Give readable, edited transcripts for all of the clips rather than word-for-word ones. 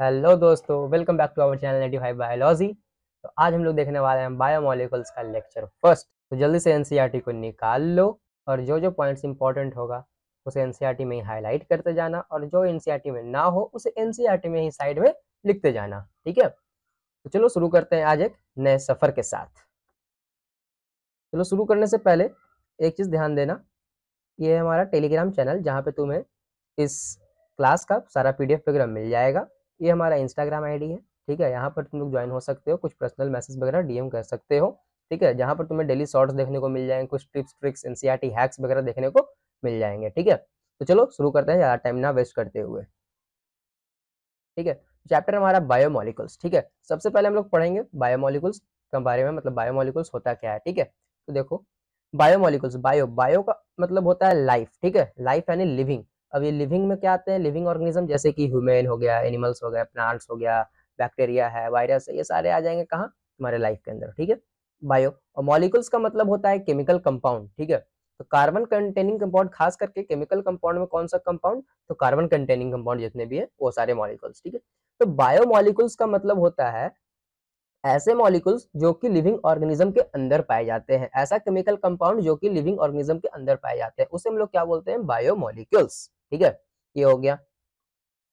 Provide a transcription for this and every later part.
Hello दोस्तों, welcome back to our channel 95 biology. तो आज हम लोग देखने वाले हैं बायोमोलिकुल्स का लेक्चर फर्स्ट। तो जल्दी से एनसीईआरटी को निकाल लो और जो जो पॉइंट्स इंपॉर्टेंट होगा उसे एनसीईआरटी में ही हाईलाइट करते जाना, और जो एनसीईआरटी में ना हो उसे एनसीईआरटी में ही साइड में लिखते जाना। ठीक है, तो चलो शुरू करते हैं आज एक नए सफर के साथ। चलो शुरू करने से पहले एक चीज ध्यान देना, ये है हमारा टेलीग्राम चैनल जहाँ पे तुम्हें इस क्लास का सारा पीडीएफ वगैरह मिल जाएगा। ये हमारा इंस्टाग्राम आईडी है, ठीक है। यहाँ पर तुम लोग ज्वाइन हो सकते हो, कुछ पर्सनल मैसेज वगैरह डीएम कर सकते हो, ठीक है। जहाँ पर तुम्हें डेली शॉर्ट्स देखने को मिल जाएंगे, कुछ टिप्स ट्रिक्स एनसीईआरटी हैक्स वगैरह देखने को मिल जाएंगे, ठीक है। तो चलो शुरू करते हैं ज़्यादा टाइम ना वेस्ट करते हुए, ठीक है। चैप्टर हमारा बायोमोलिकुल्स, ठीक है। सबसे पहले हम लोग पढ़ेंगे बायोमोलिकुल्स के बारे में, मतलब बायोमोलिकुल्स होता क्या है, ठीक है। तो देखो, बायोमोलिकुल्स, बायो बायो का मतलब होता है लाइफ, ठीक है। लाइफ यानी लिविंग। अब ये लिविंग में क्या आते हैं? लिविंग ऑर्गेनिज्म, जैसे कि ह्यूमन हो गया, एनिमल्स हो गया, प्लांट्स हो गया, बैक्टीरिया है, वायरस है, ये सारे आ जाएंगे कहाँ? हमारे लाइफ के अंदर, ठीक है। बायो और मॉलिक्यूल्स का मतलब होता है केमिकल कंपाउंड, ठीक है। तो कार्बन कंटेनिंग कंपाउंड, खास करके केमिकल कंपाउंड में कौन सा कंपाउंड? तो कार्बन कंटेनिंग कंपाउंड जितने भी है वो सारे मॉलिक्यूल्स, ठीक है। तो बायोमोलिक्यूल्स का मतलब होता है ऐसे मॉलिक्यूल्स जो कि लिविंग ऑर्गेनिज्म के अंदर पाए जाते हैं, ऐसा केमिकल कंपाउंड जो कि लिविंग ऑर्गेनिज्म के अंदर पाए जाते हैं, उसे हम लोग क्या बोलते हैं? बायोमोलिक्यूल्स, ठीक है। ये हो गया।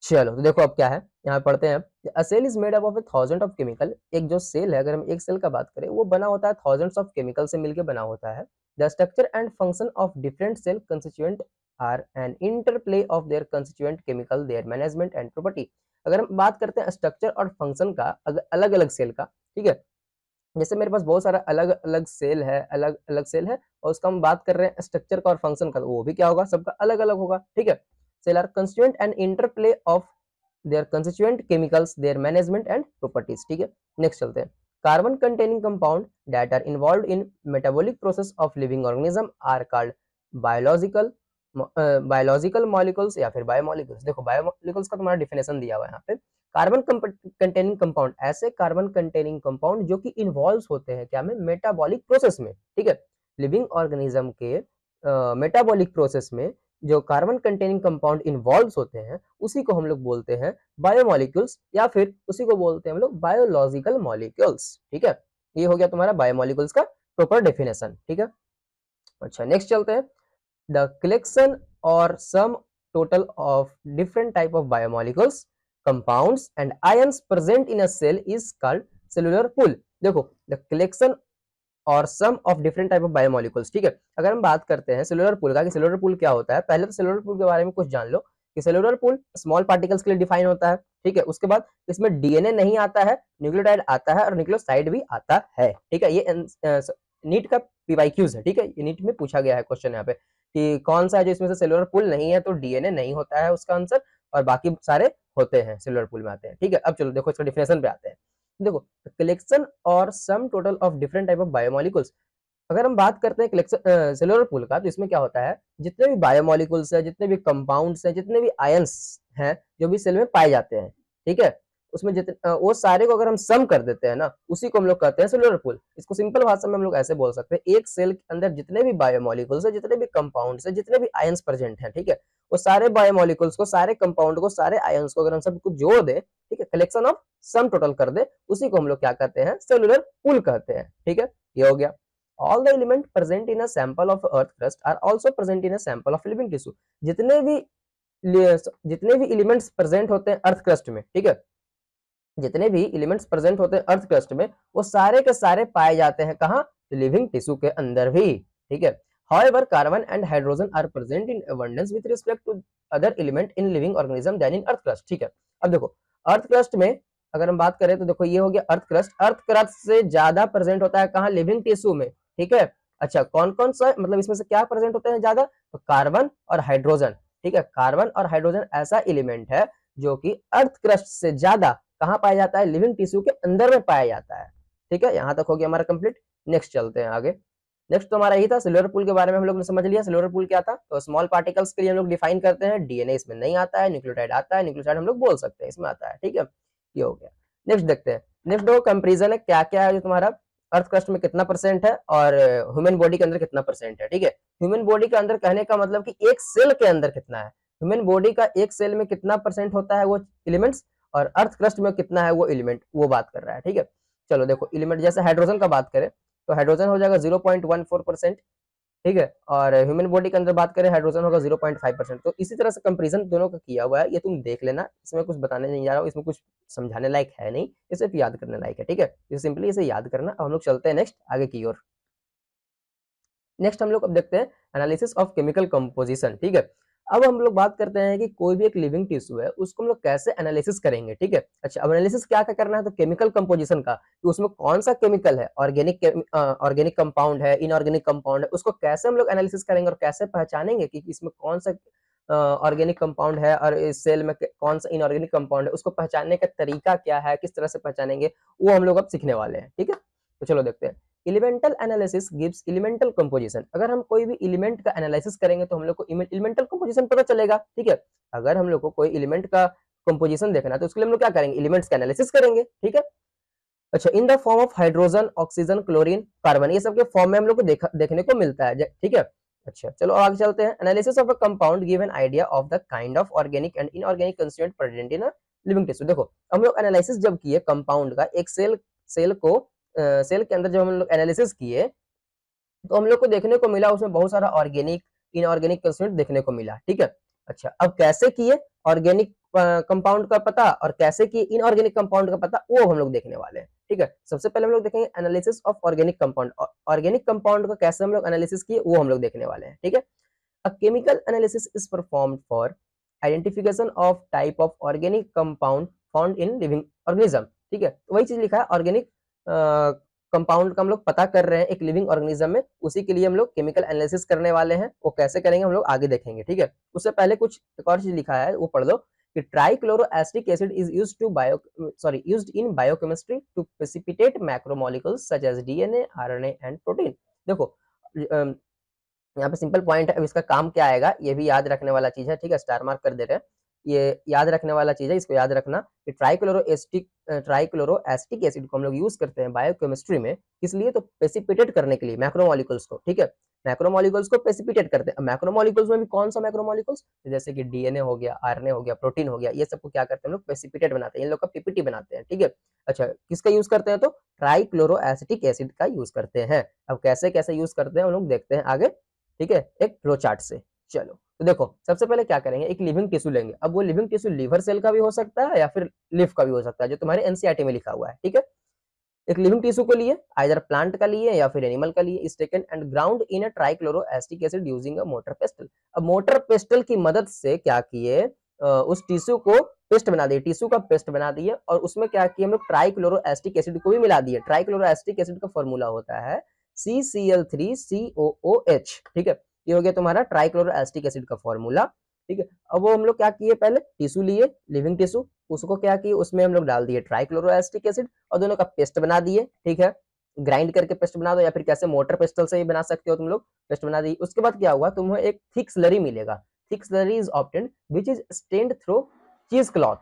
चलो तो देखो अब क्या है, यहाँ पढ़ते हैं। A cell is made up of a thousand of chemical. एक जो सेल है, अगर हम एक सेल का बात करें, वो बना होता है थाउजेंड्स ऑफ केमिकल से मिलकर बना होता है। The structure and function of different cell constituent are an interplay of their constituent chemical, their management and property. अगर हम बात करते हैं स्ट्रक्चर और फंक्शन का अलग अलग सेल का, ठीक है। जैसे मेरे पास बहुत सारा अलग अलग सेल है, अलग अलग सेल है, और उसका हम बात कर रहे हैं स्ट्रक्चर का और फंक्शन का, तो वो भी क्या होगा? सबका अलग अलग होगा, ठीक है। Cell are constituent and interplay of their constituent chemicals, their management and properties, ठीक है। नेक्स्ट चलते हैं। Carbon containing compound that are involve in metabolic process of living organism are called biological biological molecules या फिर biomolecules. देखो, biomolecules का तुम्हारा definition दिया हुआ है यहाँ पे। कार्बन कंटेनिंग कंपाउंड, ऐसे कार्बन कंटेनिंग कंपाउंड जो कि इन्वॉल्व होते हैं क्या में? मेटाबॉलिक प्रोसेस में, ठीक है। लिविंग ऑर्गेनिज्म के मेटाबॉलिक प्रोसेस में जो कार्बन कंटेनिंग कंपाउंड इन्वॉल्व होते हैं, उसी को हम लोग बोलते हैं बायोमॉलिक्यूल्स, या फिर उसी को बोलते हैं हम लोग बायोलॉजिकल मॉलिक्यूल्स, ठीक है। ये हो गया तुम्हारा बायोमॉलिक्यूल्स का प्रॉपर डेफिनेशन, ठीक है। अच्छा, नेक्स्ट चलते हैं। द कलेक्शन और सम total of different type of biomolecules, compounds and ions present in a cell is called cellular pool। देखो, the collection और sum of different type of biomolecules, ठीक है। अगर हम बात करते हैं सेलुलर पूल का, कि सेलुलर पूल क्या होता है, पहले तो सेलुलर पूल के बारे में कुछ जान लो कि सेलुलर पूल स्मॉल पार्टिकल्स के लिए डिफाइन होता है, ठीक है। उसके बाद इसमें डीएनए नहीं आता है, न्यूक्लियोटाइड आता है और न्यूक्लियोसाइड भी आता है, ठीक है। ये नीट का पीवाईक्यूज है, ठीक है। ये नीट में पूछा गया है क्वेश्चन यहाँ पे कि कौन सा है जो इसमें से सेलुलर पूल नहीं है, तो डीएनए नहीं होता है उसका आंसर, और बाकी सारे होते हैं, सेलुलर पूल में आते हैं, ठीक है। अब चलो देखो इसका डिफिनेशन पे आते हैं। देखो, कलेक्शन और sum total of different type of biomolecules. अगर हम बात करते हैं कलेक्शन सेलुलर पूल का, तो इसमें क्या होता है? जितने भी बायोमोलिकुल्स है, जितने भी कंपाउंड्स हैं, जितने भी आयंस हैं जो भी सेल में पाए जाते हैं, ठीक है, उसमें जितने वो सारे को अगर हम सम कर देते हैं ना, उसी को हम लोग कहते हैं सेलुलर पूल। इसको सिंपल भाषा में हम लोग ऐसे बोल सकते हैं, एक सेल के अंदर जितने भी बायोमोलिकुल्स है, जितने भी कंपाउंड्स है, जितने भी आयंस प्रेजेंट हैं, ठीक है, वो सारे बायोमोलिकुल्स को, सारे कंपाउंड को, सारे आयंस को अगर हम सबको जोड़ दे, ठीक है, कलेक्शन ऑफ सम टोटल कर दे, उसी को हम लोग क्या कहते हैं? सेलुलर पूल कहते हैं, ठीक है। ये हो गया। All the element present in a sample of earth crust are also present in a sample of living tissue। जितने भी जितने भी एलिमेंट्स प्रेजेंट होते हैं अर्थ क्रस्ट में, ठीक है, जितने भी एलिमेंट्स प्रेजेंट होते हैं अर्थ क्रस्ट में, वो सारे के सारे पाए जाते हैं कहाँ? लिविंग टिश्यू के अंदर भी, ठीक है। However, carbon and hydrogen are present in abundance with respect to other element in living organism than in earth crust, ठीक है। अब देखो, अर्थ क्रस्ट में अगर हम बात करें तो देखो, ये हो गया अर्थ क्रस्ट। अर्थ क्रस्ट से ज्यादा प्रेजेंट होता है कहाँ? लिविंग टिश्यू में, ठीक है। अच्छा, कौन कौन सा, मतलब इसमें से क्या प्रेजेंट होते हैं ज्यादा? तो कार्बन और हाइड्रोजन, ठीक है। कार्बन और हाइड्रोजन ऐसा एलिमेंट है जो कि अर्थ क्रस्ट से ज्यादा कहाँ पाया जाता है? लिविंग टिश्यू के अंदर में पाया जाता है, ठीक है। यहाँ तक हो गया हमारा कंप्लीट। नेक्स्ट चलते हैं आगे। नेक्स्ट तो हमारा यही था, सेलुलर पूल के बारे में हम लोग ने समझ लिया। सेलुलर पूल क्या था? तो स्मॉल पार्टिकल्स के लिए हम लोग डिफाइन करते हैं, डीएनए इसमें नहीं आता है, न्यूक्लियोटाइड आता है, न्यूक्लियोसाइड हम लोग बोल सकते हैं इसमें आता है, ठीक है। ये हो गया। नेक्स्ट देखते हैं। नेक्स्ट देखो, कंपेरिजन है, क्या क्या है जो तुम्हारा अर्थ क्रस्ट में कितना परसेंट है और ह्यूमन बॉडी के अंदर कितना परसेंट है, ठीक है। ह्यूमन बॉडी के अंदर कहने का मतलब कि एक सेल के अंदर कितना है, ह्यूमन बॉडी का एक सेल में कितना परसेंट होता है वो एलिमेंट्स, और अर्थ क्रस्ट में कितना है वो एलिमेंट, वो बात कर रहा है, ठीक है। चलो देखो एलिमेंट जैसे हाइड्रोजन का बात करें तो हाइड्रोजन हो जाएगा 0.14%, ठीक है, और ह्यूमन बॉडी के अंदर बात करें हाइड्रोजन होगा 0.5%। तो इसी तरह से कंपेरिजन दोनों का किया हुआ है, ये तुम देख लेना, इसमें कुछ बताने नहीं जा रहा हूँ, इसमें कुछ समझाने लायक है नहीं, ये सिर्फ याद करने लायक है, ठीक है। ये सिंपली इसे याद करना। अब हम लोग चलते हैं नेक्स्ट आगे की ओर। नेक्स्ट हम लोग अब देखते हैं एनालिसिस ऑफ केमिकल कंपोजिशन, ठीक है। अब हम लोग बात करते हैं कि कोई भी एक लिविंग टिश्यू है उसको हम लोग कैसे एनालिसिस करेंगे, ठीक है। अच्छा, अब एनालिसिस क्या क्या करना है, तो केमिकल कंपोजिशन का, कि उसमें कौन सा केमिकल है, ऑर्गेनिक कंपाउंड है, इनऑर्गेनिक कंपाउंड है, उसको कैसे हम लोग एनालिसिस करेंगे और कैसे पहचानेंगे कि इसमें कौन सा ऑर्गेनिक कंपाउंड है और इस सेल में कौन सा इनऑर्गेनिक कंपाउंड है, उसको पहचानने का तरीका क्या है, किस तरह से पहचानेंगे, वो हम लोग अब सीखने वाले हैं, ठीक है। तो चलो देखते हैं। Elemental analysis gives elemental composition. अगर हम कोई भी एलिमेंट का एनालिसिस करेंगे तो हम लोग को एलिमेंटल कंपोजिशन पता चलेगा, ठीक है। अगर हम लोग को कोई एलिमेंट का कंपोजिशन देखना है तो उसके लिए हम लोग क्या करेंगे, एलिमेंट्स का एनालिसिस करेंगे, ठीक है। अच्छा, in the form of hydrogen, oxygen, chlorine, carbon, ये सब के फॉर्म में हम लोग को देखने को मिलता है, ठीक है। अच्छा चलो आगे चलते हैं। Analysis of a compound give an idea of the kind of organic and inorganic constituent present in a living tissue. देखो हम लोग एनालिसिस जब किए कंपाउंड का, एक सेल के अंदर जब हम लोग एनालिसिस किए तो हम लोग को देखने को मिला उसमें बहुत सारा ऑर्गेनिक इनऑर्गेनिक कंस्टिट्यूएंट देखने को मिला, ठीक है। अच्छा, अब कैसे किए ऑर्गेनिक कंपाउंड का पता और कैसे किए इनऑर्गेनिक कंपाउंड का पता, वो हम लोग देखने वाले हैं, ठीक है। सबसे पहले हम लोग देखेंगे analysis of organic compound. Organic compound का कैसे हम लोग एनालिसिस किए वो हम लोग देखने वाले हैं, ठीक है। A chemical analysis is performed for identification of type of organic compound found in living organism, ठीक है। तो वही चीज लिखा है, ऑर्गेनिक कंपाउंड का हम लोग पता कर रहे हैं एक लिविंग ऑर्गेनिज्म में, उसी के लिए हम लोग केमिकल एनालिसिस करने वाले हैं। वो कैसे करेंगे हम लोग आगे देखेंगे, ठीक है। उससे पहले कुछ एक और चीज लिखा है वो पढ़ लो कि trichloroacetic acid is used in biochemistry to precipitate macromolecules such as DNA, RNA and protein. देखो यहाँ पे सिंपल पॉइंट है, अब इसका काम क्या आएगा ये भी याद रखने वाला चीज है, ठीक है। स्टार मार्क कर दे रहे हैं, ये याद रखने वाला चीज है, इसको याद रखना कि ट्राइक्लोरोएसिटिक एसिड को हम लोग यूज करते हैं बायोकेमिस्ट्री में, इसलिए तो प्रेसिपिटेट करने के लिए मैक्रोमोलिक्यूल्स को, ठीक है। मैक्रोमोलिक्यूल्स को प्रेसिपिटेट करते हैं। मैक्रोमोलिक्यूल्स में भी कौन सा मैक्रोमोलिक्यूल्स, जैसे कि डीएनए हो गया, आरएनए हो गया, प्रोटीन हो गया, ये सबको क्या करते हैं हम लोग प्रेसिपिटेट बनाते हैं, इन लोग का पीपीटी बनाते हैं, ठीक है। अच्छा, किसका यूज करते हैं, तो ट्राइक्लोरोएसिटिक एसिड का यूज करते हैं। अब कैसे कैसे यूज करते हैं हम लोग देखते हैं आगे, ठीक है, एक फ्लो चार्ट से। चलो तो देखो सबसे पहले क्या करेंगे, एक लिविंग टिश्यू लेंगे। अब वो लिविंग टिश्यू लीवर सेल का भी हो सकता है या फिर लिफ का भी हो सकता है, जो तुम्हारे एनसीईआरटी में लिखा हुआ है, ठीक है। एक लिविंग टिश्यू को लिए, आइदर प्लांट का लिए या फिर एनिमल का लिए, is taken and ground in a trichloroacetic acid using a motor pastel. अब मोटर पेस्टल की मदद से क्या किए, उस टिश्यू को पेस्ट बना दिए, टिश्यू का पेस्ट बना दिए, और उसमें क्या किए हम लोग ट्राइक्लोरोएसिटिक एसिड को भी मिला दिए। ट्राइक्लोरोएसिटिक एसिड का फॉर्मूला होता है CCl3COOH, ठीक है। ये हो गया तुम्हारा ट्राइक्लोरोएसिटिक एसिड का फॉर्मूला, ठीक है। अब वो हम लोग क्या किए, पहले टिश्यू लिए लिविंग टिश्यू, उसको क्या किए उसमें हम लोग डाल दिए ट्राइक्लोरोएसिटिक एसिड और दोनों का पेस्ट बना दिए, ठीक है। ग्राइंड करके पेस्ट बना दो या फिर कैसे मोटर पेस्टल से ही बना सकते हो तुम लोग, पेस्ट बना दी। उसके बाद क्या हुआ, तुम्हें एक थिक स्लरी मिलेगा। Thick slurry is obtained which is strained through cheese cloth.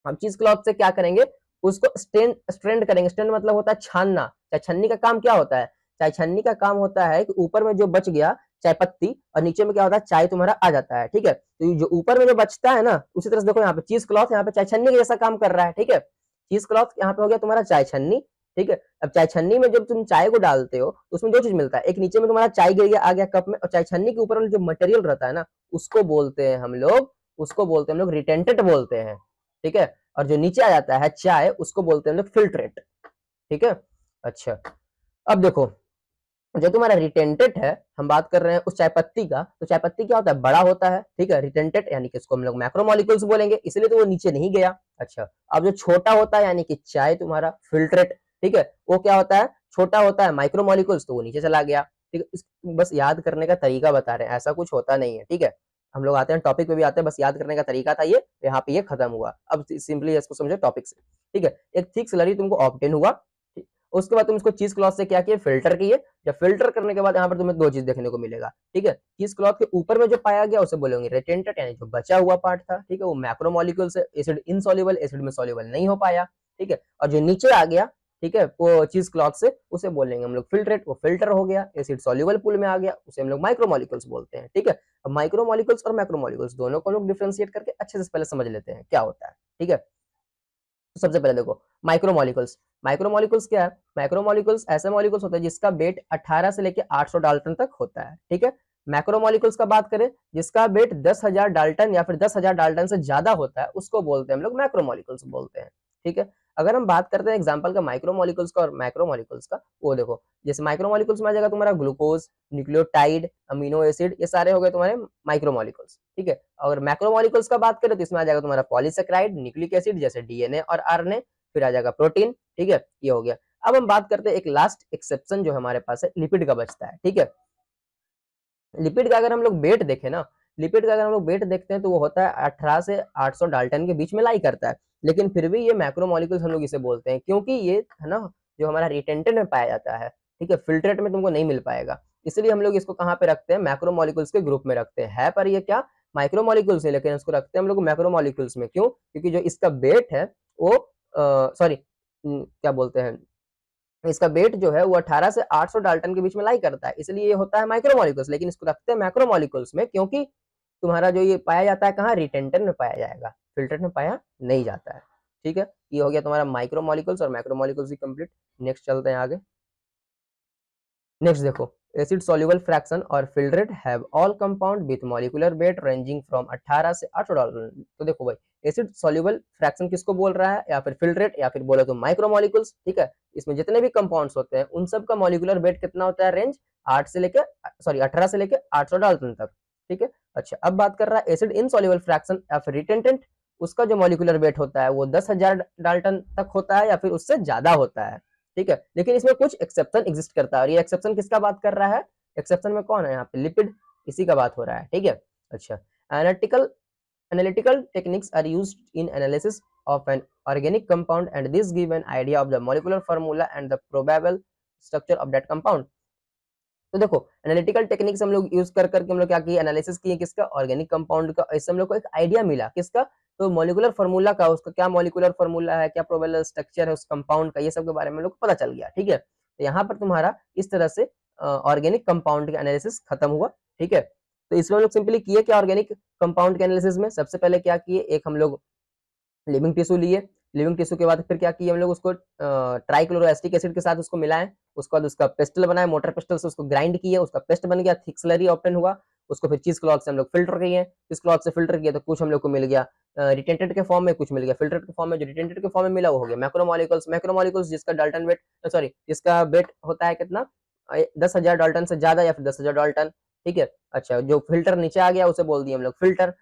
हम चीज क्लॉथ से क्या करेंगे, उसको स्ट्रेंड करेंगे। स्ट्रेंड मतलब होता है छानना। चाय छन्नी का काम क्या होता है, चाय छन्नी का काम होता है कि ऊपर में जो बच गया चाय पत्ती और नीचे में क्या होता है चाय तुम्हारा आ जाता है, ठीक है। तो जो ऊपर में जो बचता है ना, उसी तरह से देखो यहाँ पे चीज क्लॉथ यहाँ पे चाय छन्नी के जैसा काम कर रहा है, ठीक है। चीज क्लॉथ यहाँ पे हो गया तुम्हारा चाय छन्नी, ठीक है। अब चाय छन्नी में जब तुम चाय को डालते हो तो उसमें दो चीज मिलता है, एक नीचे में तुम्हारा चाय गिर गया आ गया कप में, और चाय छन्नी के ऊपर में जो मटेरियल रहता है ना, उसको बोलते हैं हम लोग रिटेंटेट बोलते हैं, ठीक है। और जो नीचे आ जाता है चाय, उसको बोलते हैं हम लोग फिल्ट्रेट, ठीक है। अच्छा, अब देखो जो तुम्हारा रिटेंटेट है, हम बात कर रहे हैं उस चाय पत्ती का, तो चाय पत्ती क्या होता है, बड़ा होता है, ठीक है। रिटेंटेट यानी कि इसको हम लोग मैक्रोमोलिक्यूल्स बोलेंगे, इसलिए तो वो नीचे नहीं गया। अच्छा, अब जो छोटा होता है यानी कि चाय तुम्हारा फिल्ट्रेट, ठीक है, वो क्या होता है, छोटा होता है माइक्रोमोलिक्यूल्स, तो वो नीचे चला गया, ठीक है। बस याद करने का तरीका बता रहे हैं, ऐसा कुछ होता नहीं है, ठीक है। हम लोग आते हैं टॉपिक पे भी आते हैं, बस याद करने का तरीका था ये, यहाँ पे ये खत्म हुआ। अब सिंपली इसको समझो टॉपिक से, ठीक है। एक थिक स्लरी तुमको ऑब्टेन हुआ, उसके बाद तुम इसको चीज क्लॉथ से क्या किए, फिल्टर किए। जब फिल्टर करने के बाद यहाँ पर तुम्हें दो चीज देखने को मिलेगा, ठीक है। चीज क्लॉथ के ऊपर में जो पाया गया उसे बोलेंगे रिटेंटेट, यानी जो बचा हुआ पार्ट था, ठीक है, वो मैक्रोमोलिक्यूल से एसिड इनसॉल्युबल, एसिड में सॉल्युबल नहीं हो पाया, ठीक है। और जो नीचे आ गया, ठीक है, वो चीज क्लॉथ से, उसे बोलेंगे हम लोग फिल्ट्रेट, वो फिल्टर हो गया, एसिड सॉल्युबल पूल में आ गया, उसे हम लोग माइक्रोमोलिक्यूल्स बोलते हैं, ठीक है। अब माइक्रोमोलिक्यूल्स और मैक्रोमोलिक्यूल्स दोनों को लोग डिफरेंशिएट करके अच्छे से पहले समझ लेते हैं क्या होता है, ठीक है। तो सबसे पहले देखो माइक्रोमोलिकुल्स। माइक्रोमोलिकुल्स क्या है? माइक्रोमोलिकुल्स ऐसे मॉलिक्यूल्स होते हैं जिसका वेट 18 से लेके 800 डाल्टन तक होता है, ठीक है। मैक्रोमोलिकुल्स का बात करें जिसका वेट 10,000 डाल्टन या फिर 10,000 डाल्टन से ज्यादा होता है, उसको बोलते हैं हम लोग मैक्रोमोलिकुल्स बोलते हैं, ठीक है। अगर हम बात करते हैं एग्जांपल का माइक्रोमोलिकुल्स का और मैक्रोमोलिकुल्स का, वो देखो जैसे माइक्रोमोलिकुल्स में आ जाएगा तुम्हारा ग्लूकोज, न्यूक्लियोटाइड, अमीनो एसिड, ये सारे हो गए तुम्हारे माइक्रोमोलिकुल्स, ठीक है। अगर मैक्रोमोलिकुल्स का बात करें तो इसमें आ जाएगा तुम्हारा पॉलीसेकेराइड, न्यूक्लिक एसिड जैसे डीएनए और आरएनए, फिर आ जाएगा प्रोटीन, ठीक है, ये हो गया। अब हम बात करते हैं एक लास्ट एक्सेप्शन जो हमारे पास है, लिपिड का बचता है, ठीक है। लिपिड का अगर हम लोग वेट देखें ना, लिपिड का अगर हम लोग वेट देखते हैं तो वो होता है 18 से 800 डाल्टन के बीच में लाई करता है, लेकिन फिर भी ये मैक्रोमोलिक्यूल्स हम लोग इसे बोलते हैं क्योंकि ये है ना जो हमारा रिटेंटेड में पाया जाता है, ठीक है, फिल्ट्रेट में तुमको नहीं मिल पाएगा, इसलिए हम लोग इसको कहाँ पे रखते हैं, मैक्रोमोलिक्यूल्स के ग्रुप में रखते हैं। है पर ये क्या माइक्रोमोलिक्यूल्स है, लेकिन इसको रखते हैं हम लोग मैक्रोमोलिक्यूल्स में, क्यों? क्योंकि जो इसका वेट है वो सॉरी क्या बोलते हैं, इसका वेट जो है वो 18 से 800 डाल्टन के बीच में लाई करता है, इसलिए ये होता है माइक्रोमोलिक्यूल्स, लेकिन इसको रखते हैं मैक्रोमोलिक्यूल्स में क्योंकि तुम्हारा जो ये पाया जाता है कहाँ, रिटेंटर में पाया जाएगा, फिल्टर में पाया नहीं जाता है, ठीक है। ये हो गया तुम्हारा माइक्रोमोलिक्यूल्स और मैक्रोमोलिक्यूल्स भी कंप्लीट। नेक्स्ट चलते हैं आगे। नेक्स्ट देखो एसिड सॉल्युबल फ्रैक्शन और filtrate have all compound with molecular weight ranging from 18 से 800 डाल्टन। तो देखो भाई एसिड सॉल्युबल फ्रैक्शन किसको बोल रहा है, या फिर फिल्ट्रेट या फिर बोले तो माइक्रोमोलिक्यूल्स, ठीक है। इसमें जितने भी कंपाउंड्स होते हैं उन सब का मॉलिक्यूलर वेट कितना होता है, रेंज 8 से लेकर सॉरी 18 से लेकर 800 डाल्टन तक, ठीक है। अच्छा अब बात कर रहा है एसिड इनसॉल्युबल फ्रैक्शन या फिर रिटेंटेंट, उसका जो मॉलिक्यूलर वेट होता है वो 10,000 डाल्टन तक होता है या फिर उससे ज्यादा होता है, ठीक है। लेकिन इसमें कुछ एक्सेप्शन एग्जिस्ट करता है और ये एक्सेप्शन किसका बात कर रहा है, एक्सेप्शन में कौन है यहाँ पे, लिपिड, इसी का बात हो रहा है, ठीक है। अच्छा analytical techniques are used in analysis of an organic compound and this give an idea of the molecular formula and the probable structure of that compound। तो देखो एनालिटिकल टेक्निक्स हम लोग यूज कर करके हम लोग क्या किए, एनालिसिस किए किसका, ऑर्गेनिक कंपाउंड का, इससे हम लोग को एक आइडिया मिला किसका, तो मॉलिक्यूलर फार्मूला का, उसका क्या मॉलिक्यूलर फार्मूला है, क्या प्रोबेबल स्ट्रक्चर है उस कंपाउंड का, ये सब के बारे में हम लोग को पता चल गया, ठीक है। तो यहाँ पर तुम्हारा इस तरह से ऑर्गेनिक कंपाउंड का एनालिसिस खत्म हुआ, ठीक है। तो इसमें हम लोग सिंपली किए क्या, ऑर्गेनिक कंपाउंड के एनालिसिस में सबसे पहले क्या किए, एक हम लोग लिविंग टिश्यू लिए, लिविंग टिश्यू के बाद फिर क्या किए हम लोग, उसको ट्राइक्लोरोएसिटिक एसिड के साथ उसको मिलाएं, उसके बाद उसका पेस्टल बनाए, मोटर पेस्टल से उसको ग्राइंड किए, उसका पेस्ट बन गया, थिक स्लरी ऑब्टेन हुआ, उसको फिर चीज क्लॉथ से हम लोग फिल्टर किए, चीज क्लॉथ से फिल्टर किए तो कुछ हम लोग को मिल गया रिटेंटेड के फॉर्म में, कुछ मिल गया फिल्टर्ड के फॉर्म में, जो रिटेंटेड के फॉर्म में मिला वो हो गया मैक्रोमोलिक्यूल्स। मैक्रोमोलिक्यूल्स जिसका डाल्टन वेट सॉरी जिसका वेट होता है कितना, 10,000 डाल्टन से ज्यादा या फिर 10,000 डाल्टन, ठीक है। अच्छा जो फिल्टर नीचे आ गया उसे बोल दिए हम लोग फिल्टर,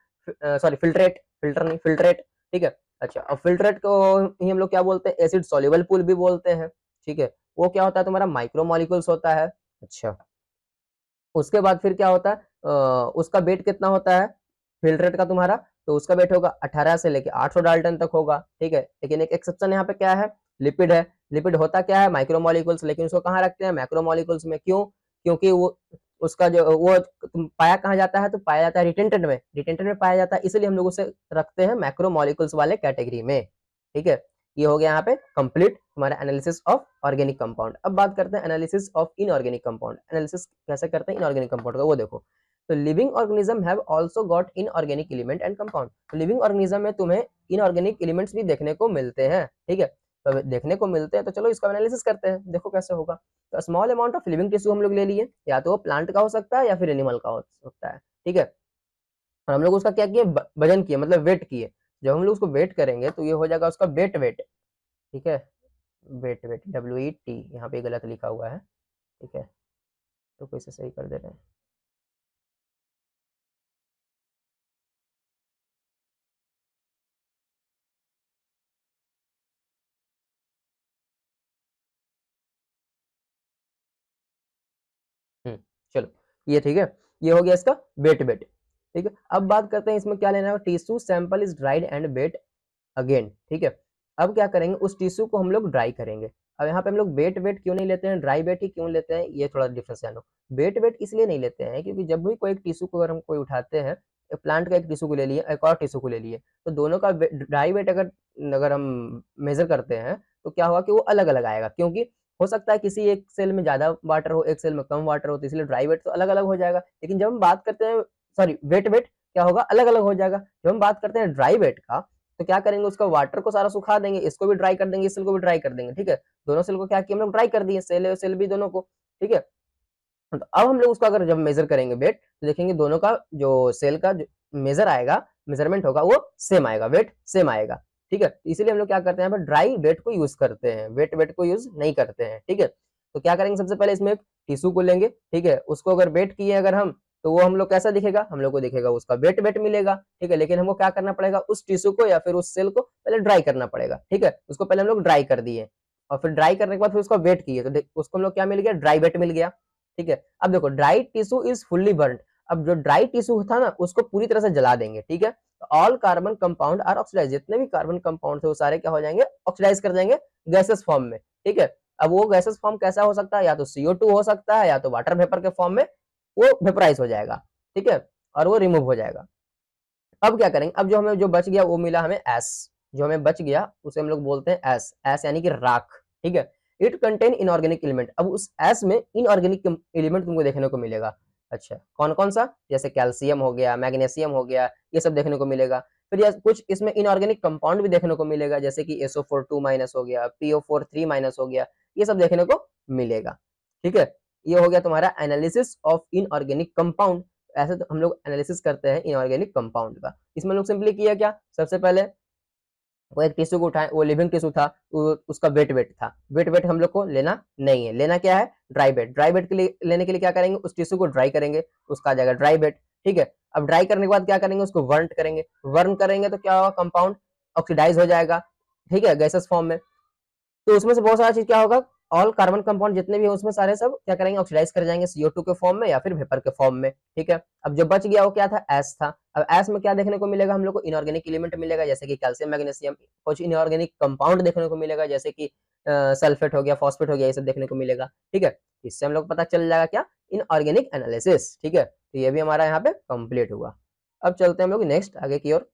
सॉरी फिल्ट्रेट, फिल्टर नहीं फिल्ट्रेट, ठीक है। अच्छा अब फिल्ट्रेट को ही हम लोग क्या बोलते हैं, एसिड सॉल्युबल पूल भी बोलते हैं, ठीक है। वो क्या होता है तुम्हारा माइक्रोमोलिक्यूल्स होता है। अच्छा उसके बाद फिर क्या होता है उसका वेट कितना होता है फिल्ट्रेट का तुम्हारा, तो उसका वेट होगा 18 से लेके 800 डाल्टन तक होगा, ठीक है। लेकिन एक एक्सेप्शन यहाँ पे क्या है, लिपिड है। लिपिड होता क्या है, माइक्रोमोलिक्यूल्स, लेकिन उसको कहाँ रखते हैं, मैक्रोमोलिक्यूल्स में, क्यों? क्योंकि वो उसका जो वो तुम पाया कहाँ जाता है, तो पाया जाता है रिटेंटेड में, रिटेंटेड में पाया जाता है, इसलिए हम लोग उसे रखते हैं मैक्रोमोलिक्यूल्स वाले कैटेगरी में, ठीक है। ये हो गया यहाँ पे कंप्लीट हमारा एनालिसिस ऑफ ऑर्गेनिक कंपाउंड। अब बात करते हैं analysis of inorganic compound. Analysis कैसे करते हैं इनऑर्गेनिक कंपाउंड का, वो देखो। तो living organism have also got inorganic element and compound. तो लिविंग ऑर्गेनिज्म में तुम्हें इनऑर्गेनिक एलिमेंट्स भी देखने को मिलते हैं, ठीक है। तो देखने को मिलते हैं तो चलो इसका एनालिसिस करते हैं, देखो कैसे होगा। तो small amount of living tissue हम लोग ले लिए, या तो वो प्लांट का हो सकता है या फिर एनिमल का हो सकता है, ठीक है। और हम लोग उसका क्या किए, वजन किए, मतलब वेट किए। जब हम लोग उसको वेट करेंगे तो ये हो जाएगा उसका वेट वेट, ठीक है। वेट वेट WET, यहाँ पे गलत लिखा हुआ है, ठीक है, तो कैसे सही कर दे रहे हैं। चलो ये ठीक है, ये हो गया इसका वेट वेट, ठीक है। अब बात करते हैं इसमें क्या लेना है, tissue sample is dried and weighed again, ठीक है। अब क्या करेंगे, उस टिश्यू को हम लोग ड्राई करेंगे। अब यहाँ पे हम लोग वेट वेट क्यों नहीं लेते हैं, ड्राई वेट ही क्यों लेते हैं, ये थोड़ा डिफरेंस जानो। वेट वेट इसलिए नहीं लेते हैं क्योंकि जब भी कोई एक टिश्यू को अगर हम कोई उठाते हैं, एक प्लांट का एक टिश्यू को ले लिए, एक और टिश्यू को ले लिए, तो दोनों का ड्राई वेट अगर अगर हम मेजर करते हैं तो क्या होगा कि वो अलग अलग आएगा, क्योंकि हो सकता है किसी एक सेल में ज्यादा वाटर हो, एक सेल में कम वाटर हो, तो इसलिए ड्राई वेट तो अलग अलग हो जाएगा। लेकिन जब हम बात करते हैं सॉरी वेट वेट क्या होगा, अलग अलग हो जाएगा। जब हम बात करते हैं ड्राई वेट का, तो क्या करेंगे, उसका वाटर को सारा सुखा देंगे, इसको भी ड्राई कर देंगे, इस सेल को भी ड्राई कर देंगे, ठीक है। दोनों सेल को क्या किया हम लोग, ड्राई कर दिए, सेल भी दोनों को, ठीक है। तो अब हम लोग उसको अगर जब मेजर करेंगे वेट, तो देखेंगे दोनों का जो सेल का जो मेजर आएगा, मेजरमेंट होगा, वो सेम आएगा, वेट सेम आएगा, ठीक है। तो इसीलिए हम लोग क्या करते हैं, यहाँ पर ड्राई वेट को यूज करते हैं, वेट को यूज नहीं करते हैं, ठीक है। तो क्या करेंगे, सबसे पहले इसमें एक टिश्यू को लेंगे, ठीक है, उसको अगर वेट किए अगर हम, तो वो हम लोग कैसा दिखेगा, हम लोग को दिखेगा उसका वेट मिलेगा, ठीक है। लेकिन हमको क्या करना पड़ेगा, उस टिश्यू को या फिर उस सेल को पहले ड्राई करना पड़ेगा, ठीक है। उसको पहले हम लोग ड्राई कर दिए और फिर ड्राई करने के बाद फिर उसका वेट किए, तो उसको हम लोग क्या मिल गया, ड्राई वेट मिल गया, ठीक है। अब देखो dry tissue is fully burned, अब जो ड्राई टिश्यू था ना उसको पूरी तरह से जला देंगे, ठीक है। All carbon compound are oxidise, जितने भी कार्बन कंपाउंड थे वो सारे क्या हो जाएंगे, ऑक्सीडाइज कर जाएंगे गैसेस फॉर्म में, ठीक है। अब वो गैसेस फॉर्म कैसा हो सकता है, या तो CO2 हो सकता है, या तो वाटर वेपर के फॉर्म में वो वेपराइज हो जाएगा, ठीक है, और वो रिमूव हो जाएगा। अब क्या करेंगे, अब जो हमें जो बच गया वो मिला हमें एस, जो हमें बच गया उसे हम लोग बोलते हैं एस, एस यानी कि राख, ठीक है। इट कंटेन इनऑर्गेनिक एलिमेंट, अब उस एस में इनऑर्गेनिक एलिमेंट तुमको देखने को मिलेगा। अच्छा कौन कौन सा, जैसे कैल्शियम हो गया, मैग्नीशियम हो गया, ये सब देखने को मिलेगा। फिर कुछ इसमें इनऑर्गेनिक कंपाउंड भी देखने को मिलेगा, जैसे कि SO4 2- हो गया, PO4 3- हो गया, ये सब देखने को मिलेगा, ठीक है। ये हो गया तुम्हारा एनालिसिस ऑफ इनऑर्गेनिक कंपाउंड। ऐसे तो हम लोग एनालिसिस करते हैं इनऑर्गेनिक कंपाउंड का। इसमें लोग सिंपली किया क्या, सबसे पहले वो एक टिश्यू को उठाए, वो लिविंग टिश्यू था, उसका वेट था, वेट हम लोग को लेना नहीं है, लेना क्या है, ड्राई वेट। ड्राई वेट के लिए लेने के लिए क्या करेंगे, उस टिश्यू को ड्राई करेंगे, उसका आ जाएगा ड्राई वेट, ठीक है। अब ड्राई करने के बाद क्या करेंगे, उसको वर्न करेंगे, वर्न करेंगे तो क्या होगा, कंपाउंड ऑक्सीडाइज हो जाएगा, ठीक है, गैसेस फॉर्म में। तो उसमें से बहुत सारा चीज क्या होगा, ऑल कार्बन कंपाउंड जितने भी है उसमें सारे सब क्या करेंगे, ऑक्सीडाइज कर जाएंगे CO2 के फॉर्म में या फिर वेपर के फॉर्म में, ठीक है। अब जो बच गया वो क्या था, एस था। अब एस में क्या देखने को मिलेगा, हम लोग को इनऑर्गेनिक एलिमेंट मिलेगा, जैसे कि कैल्शियम, मैग्नीशियम, कुछ इनऑर्गेनिक कंपाउंड देखने को मिलेगा, जैसे कि सल्फेट हो गया, फॉस्फेट हो गया, ये सब देखने को मिलेगा, ठीक है। इससे हम लोग पता चल जाएगा क्या, इनऑर्गेनिक एनालिसिस, ठीक है। तो ये भी हमारा यहाँ पे कंप्लीट हुआ। अब चलते हैं हम लोग नेक्स्ट आगे की ओर।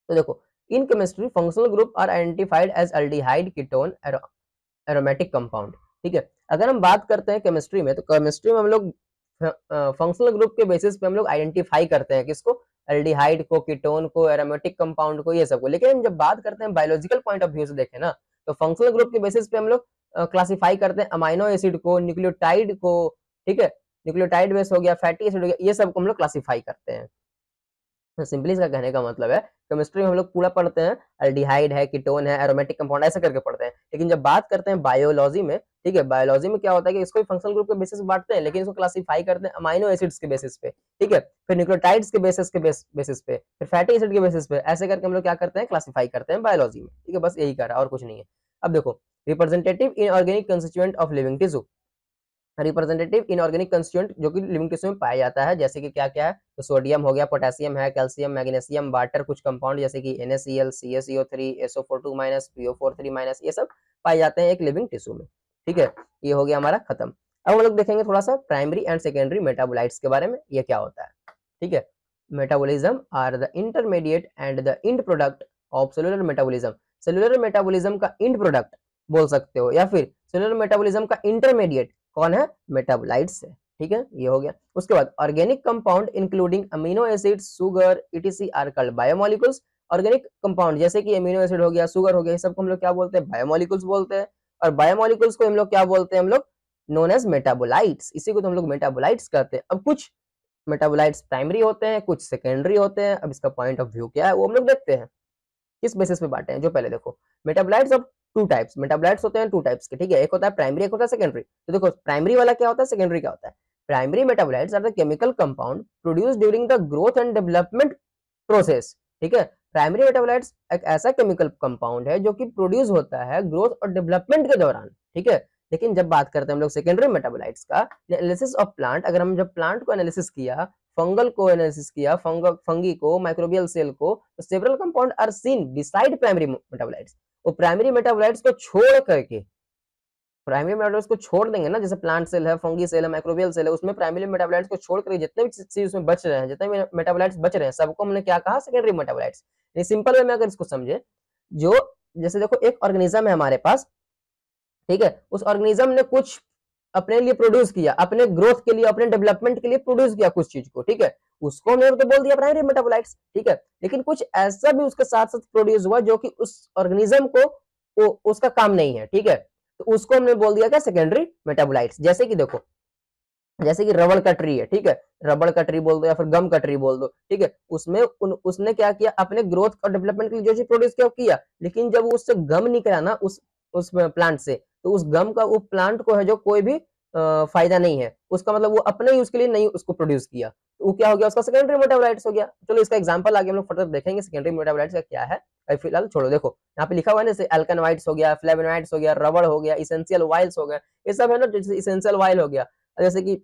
तो देखो in chemistry functional group are identified as aldehyde, ketone, aromatic compound, ठीक है। अगर हम बात करते हैं केमिस्ट्री में, तो केमिस्ट्री में हम लोग फंक्शनल ग्रुप के बेसिस पे हम लोग आइडेंटिफाई करते हैं किसको, एल्डिहाइड को, कीटोन को, एरोमेटिक कंपाउंड को, ये सब को। लेकिन जब बात करते हैं बायोलॉजिकल पॉइंट ऑफ व्यू से देखें ना, तो फंक्शनल ग्रुप के बेसिस पे हम लोग क्लासिफाई करते हैं अमाइनो एसिड को, न्यूक्लियोटाइड को, ठीक है, न्यूक्लियोटाइड बेस हो गया, फैटी एसिड हो गया, ये सब को हम लोग क्लासिफाई करते हैं। तो सिंपली इसका कहने का मतलब है, केमिस्ट्री में हम लोग पूरा पढ़ते हैं, एल्डिहाइड है, कीटोन है, एरोमेटिक कंपाउंड, ऐसे करके पढ़ते हैं। लेकिन जब बात करते हैं बायोलॉजी में, ठीक है, बायोलॉजी में क्या होता है कि इसको फंक्शनल ग्रुप के बेसिस पे बांटते हैं, लेकिन इसको क्लासिफाई करते हैं अमाइनो एसिड्स के बेसिस पे, ठीक है, फिर न्यूक्लियोटाइड्स के बेसिस पे, फिर फैटी एसिड के बेसिस पे, ऐसे करके हम लोग क्या करते हैं, क्लासिफाई करते हैं बायोलॉजी में, ठीक है। बस यही कर रहा है और कुछ नहीं है। अब देखो representative inorganic constituent of living tissue, representative inorganic constituent जो कि लिविंग टिश्यू में पाया जाता है, जैसे कि क्या क्या है, तो सोडियम हो गया, पोटेशियम है, कैल्शियम, मैग्नीशियम, वाटर, कुछ कंपाउंड जैसे कि NaCl, CaCO3, SO4 2-, PO4 3-, ये सब पाए जाते हैं एक लिविंग टिश्यू में, ठीक है। ये हो गया हमारा खत्म। अब हम लोग देखेंगे थोड़ा सा प्राइमरी एंड सेकेंडरी मेटाबोलाइट्स के बारे में, ये क्या होता है, ठीक है। Metabolism are the intermediate and the end product of cellular metabolism, cellular metabolism का इंड प्रोडक्ट बोल सकते हो, या फिर सेलुलर मेटाबॉलिज्म का इंटरमीडिएट कौन है, मेटाबोलाइट्स है, ठीक है, ये हो गया। उसके बाद organic compound including amino acid, sugar, etc are called biomolecules. Organic compound जैसे कि अमीनो एसिड हो गया, शुगर हो गया, ये सबको हम लोग क्या बोलते हैं, बायोमोलिक्यूल्स बोलते हैं। और बायोमोलिक्यूल्स को हम लोग क्या बोलते हैं, हम लोग नोन एज मेटाबोलाइट्स, इसी को तो हम लोग मेटाबोलाइट्स कहते हैं। अब कुछ मेटाबोलाइट्स प्राइमरी होते हैं, कुछ सेकेंडरी होते हैं। अब इसका पॉइंट ऑफ व्यू क्या है वो हम लोग देखते हैं, किस बेसिस पे बांटे हैं। जो पहले देखो metabolites of two types, metabolites होते हैं टू टाइप्स के, ठीक है, एक होता है प्राइमरी, एक होता है सेकेंडरी। तो देखो प्राइमरी वाला क्या होता है, सेकेंडरी क्या होता है। Primary metabolites are the chemical compound produce during the growth and development process, ठीक है। प्राइमरी मेटाबोलाइट्स एक ऐसा केमिकल कंपाउंड है जो कि प्रोड्यूस होता है ग्रोथ और डेवलपमेंट के दौरान, ठीक है। लेकिन जब बात करते हैं हम लोग सेकेंडरी मेटाबोलाइट्स का, एनालिसिस ऑफ प्लांट, अगर हम जब प्लांट को एनालिसिस किया, फंगल को एनालिसिस किया, फंगी को, माइक्रोबियल सेल को, तो several compound are seen beside primary metabolites. वो प्राइमरी मेटाबोलाइट्स को छोड़ करके, प्राइमरी मेटाबोलाइट्स को छोड़ देंगे ना, जैसे प्लांट सेल है, फंगी सेल है, माइक्रोबियल सेल है, उसमें प्राइमरी मेटाबोलाइट्स को छोड़ करके जितने भी चीज उसमें बच रहे हैं, जितने भी मेटाबोलाइट्स बच रहे हैं, सबको हमने क्या कहा, सेकेंडरी मेटाबोलाइट्स। सिंपल वे में अगर इसको समझे, जो जैसे देखो एक ऑर्गेनिज्म है हमारे पास, ठीक है, उस ऑर्गेनिज्म ने कुछ अपने लिए प्रोड्यूस किया, अपने ग्रोथ के लिए, अपने डेवलपमेंट के लिए प्रोड्यूस किया कुछ चीज को, ठीक है। उसको हमने तो बोल दिया प्राइमरी मेटाबोलाइट्स, ठीक है। लेकिन कुछ ऐसा भी उसके साथ साथ प्रोड्यूस हुआ जो कि उस ऑर्गेनिज्म को उसका काम नहीं है, ठीक है, तो उसको हमने बोल दिया क्या, सेकेंडरी मेटाबोलाइट्स। जैसे कि देखो, जैसे कि रबड़ का ट्री है, ठीक है, रबड़ का ट्री बोल दो या फिर गम का ट्री बोल दो, ठीक है, उसमें उसने क्या किया, अपने ग्रोथ और डेवलपमेंट के लिए जो चीज प्रोड्यूस किया, लेकिन जब उससे गम निकला ना उस प्लांट से, तो उस गम का वो प्लांट को है जो कोई भी फायदा नहीं है उसका, मतलब वो अपने यूज के लिए नहीं उसको प्रोड्यूस किया, तो वो क्या हो गया, उसका सेकेंडरी मेटाबोलाइट्स हो गया। चलो इसका एग्जांपल आगे हम लोग फर्दर देखेंगे सेकेंडरी मेटाबोलाइट्स का क्या है। फिलहाल छोड़ो, देखो यहाँ पे लिखा हुआ है ना, जैसे अल्कनोइड्स हो गया, फ्लेवोनोइड्स हो गया, रबड़ हो गया, इसेंशियल ऑयल्स हो गया, ये सब है ना, जैसे इसेंशियल ऑयल हो गया, जैसे कि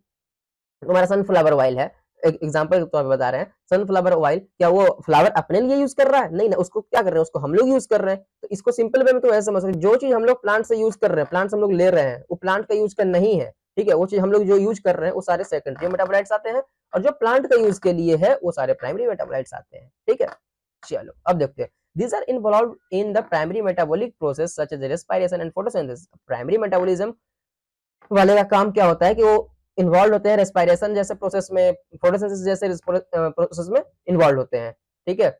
हमारा सनफ्लावर ऑयल है, एक एग्जांपल के तौर पे बता रहे हैं, सनफ्लावर ऑयल क्या वो फ्लावर अपने लिए यूज कर रहा है, नहीं ना, उसको क्या कर रहे हैं, उसको हम लोग यूज कर रहे हैं। तो इसको सिंपल वे में तो ऐसे समझ सकते, जो चीज हम लोग प्लांट से यूज कर रहे हैं, प्लांट से हम लोग ले रहे हैं, वो प्लांट का यूज का नहीं है, ठीक है, वो चीज हम लोग जो यूज कर रहे हैं वो सारे सेकेंडरी मेटाबोलाइट्स आते हैं, और जो प्लांट का यूज के लिए है वो सारे प्राइमरी मेटाबोलाइट्स आते हैं, ठीक है। चलो अब देखते हैं, these are involved in the primary metabolic process such as respiration and photosynthesis। Primary metabolism वाले का काम क्या होता है कि वो इन्वॉल्व होते हैं रेस्पिरेशन जैसे प्रोसेस में, फोटोसिंथेसिस जैसे प्रोसेस में इन्वॉल्व होते हैं, ठीक है।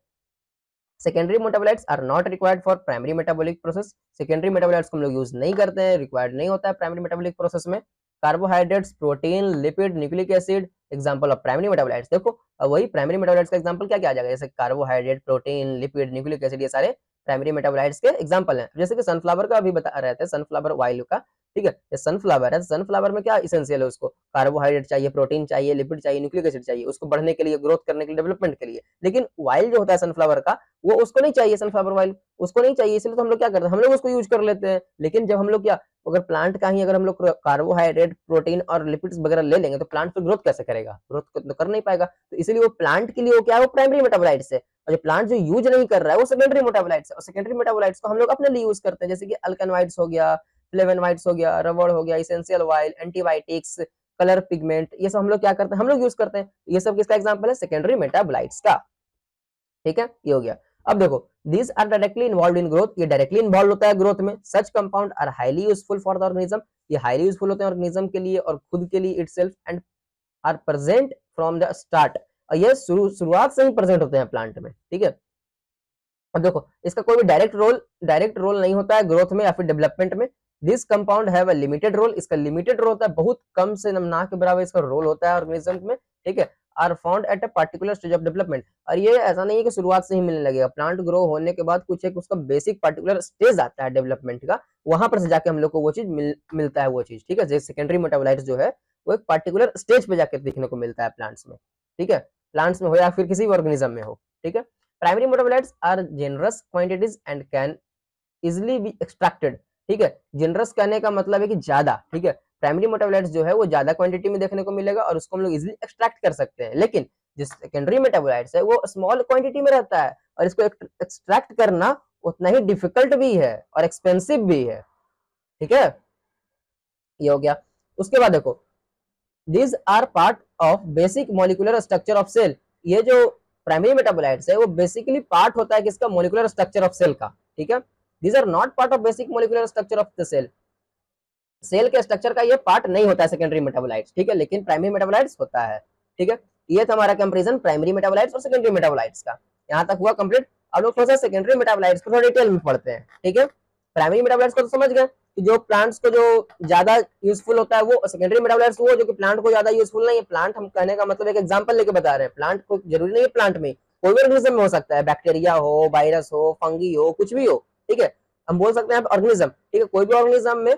Secondary metabolites are not required for primary metabolic process. Secondary metabolites को हम लोग यूज नहीं करते हैं, रिक्वायर्ड नहीं होता है प्राइमरी मेटाबॉलिक प्रोसेस में। Carbohydrates, protein, lipid, nucleic acid, example of primary metabolites. देखो अब वही प्राइमरी मेटाबोलाइट्स का एग्जांपल क्या क्या आ जाएगा, जैसे carbohydrate, protein, lipid, nucleic acid, ये सारे प्राइमरी मेटाबोलाइट्स के एग्जांपल हैं। जैसे कि सनफ्लावर का अभी बता रहे थे, सनफ्लावर ऑयल का, ठीक है, ये सनफ्लावर है, सनफ्लावर में क्या इसेंशियल है, उसको कार्बोहाइड्रेट चाहिए, प्रोटीन चाहिए, लिपिड चाहिए, न्यूक्लिक एसिड चाहिए, उसको बढ़ने के लिए, ग्रोथ करने के लिए, डेवलपमेंट के लिए। लेकिन ऑयल जो होता है सनफ्लावर का, वो उसको नहीं चाहिए, सनफ्लावर ऑयल उसको नहीं चाहिए, इसलिए तो हम लोग क्या करते हैं, हम लोग उसको यूज कर लेते हैं। लेकिन जब हम लोग क्या, अगर प्लांट का ही अगर हम लोग कार्बोहाइड्रेट, प्रोटीन और लिपिड्स वगैरह ले लेंगे, तो प्लांट फिर ग्रोथ कैसे करेगा, ग्रोथ तो कर नहीं पाएगा। तो इसीलिए वो प्लांट के लिए वो क्या है, वो प्राइमरी मेटाबोलाइट्स है, और जो प्लांट जो यूज नहीं कर रहा है वो सेकेंडरी मेटाबोलाइट्स है, और सेकेंडरी मेटाबोलाइट्स को हम लोग अपने लिए यूज करते हैं, जैसे कि अल्कनोइड्स हो गया, फ्लेवोनोइड्स हो गया, रबड़ हो गया, essential oil, antibiotics, colour pigment, ये सब हम लोग क्या करते हैं, हम लोग यूज करते हैं। ये सब किसका एग्जांपल है, सेकेंडरी मेटाबोलाइट्स का, ठीक है, ये हो गया। अब देखो, these are directly involved in growth, ये डायरेक्टली इन्वॉल्व होता है ग्रोथ में। such compound are highly useful for the organism, ये हाईली यूजफुल होते हैं ऑर्गेनिज्म के लिए और खुद के लिए itself, and are present from the start, और ये शुरुआत से ही प्रेजेंट होते हैं प्लांट में, ठीक है। अब देखो, इसका कोई भी डायरेक्ट रोल नहीं होता है ग्रोथ में या फिर डेवलपमेंट में। This compound have a limited role, इसका लिमिटेड रोल होता है, बहुत कम से ना के बराबर इसका रोल होता है ऑर्गेनिज्म में, ठीक है। Are found at a particular stage of development, और ये ऐसा नहीं है कि शुरुआत से ही मिलने लगेगा, प्लांट ग्रो होने के बाद कुछ एक उसका बेसिक पर्टिकुलर स्टेज आता है डेवलपमेंट का, वहां पर से जाके हम लोग को वो चीज मिलता है, वो चीज, ठीक है। जैसे सेकेंडरी मेटाबोलाइट्स जो है वो एक पर्टिकुलर स्टेज पे जाकर देखने को मिलता है प्लांट्स में, ठीक है, प्लांट्स में हो या फिर किसी भी ऑर्गेनिज्म में हो, ठीक है। Primary metabolites are generous quantities and can easily be extracted, ठीक है। जेनरस कहने का मतलब है कि ज्यादा, ठीक है। प्राइमरी मेटाबोलाइट्स जो है वो ज्यादा क्वांटिटी में देखने को मिलेगा और उसको हम लोग इजिली एक्सट्रैक्ट कर सकते हैं। लेकिन जो सेकेंडरी मेटाबोलाइट्स है वो स्मॉल क्वांटिटी में रहता है और इसको एक्सट्रैक्ट करना उतना ही डिफिकल्ट भी है और एक्सपेंसिव भी है, ठीक है, ये हो गया। उसके बाद देखो, these are part of basic molecular structure of cell, ये जो प्राइमरी मेटाबोलाइट्स है वो बेसिकली पार्ट होता है किसका, मॉलिक्यूलर स्ट्रक्चर ऑफ सेल का, ठीक है। these are not part of basic molecular structure of the cell, cell के स्ट्रक्चर का ये पार्ट नहीं होता है सेकेंडरी मेटाबोलाइट्स, ठीक है, लेकिन प्राइमरी मेटाबोलाइट्स होता है, ठीक है। ये था हमारा कंपैरिजन प्राइमरी मेटाबोलाइट्स और सेकेंडरी मेटाबोलाइट्स का, यहाँ तक हुआ कंप्लीट। अब लोग थोड़ा सा सेकेंडरी मेटाबोलाइट्स को थोड़ा डिटेल में पढ़ते हैं, ठीक है। प्राइमरी मेटाबोलाइट्स को तो समझ गए कि जो प्लांट्स को जो ज्यादा यूजफुल होता है वो, सेकेंडरी मेटाबोलाइट्स वो जो कि प्लांट को ज्यादा यूजफुल नहीं है। प्लांट हम कहने का मतलब एक एग्जांपल लेके बता रहे हैं, प्लांट को जरूरी नहीं है, प्लांट में कोई भी ऑर्गेनिज्म में हो सकता है, बैक्टीरिया हो, वायरस हो, फंगी हो, कुछ भी हो, ठीक है, हम बोल सकते हैं ऑर्गेनिज्म, ठीक है। कोई भी ऑर्गेनिज्म में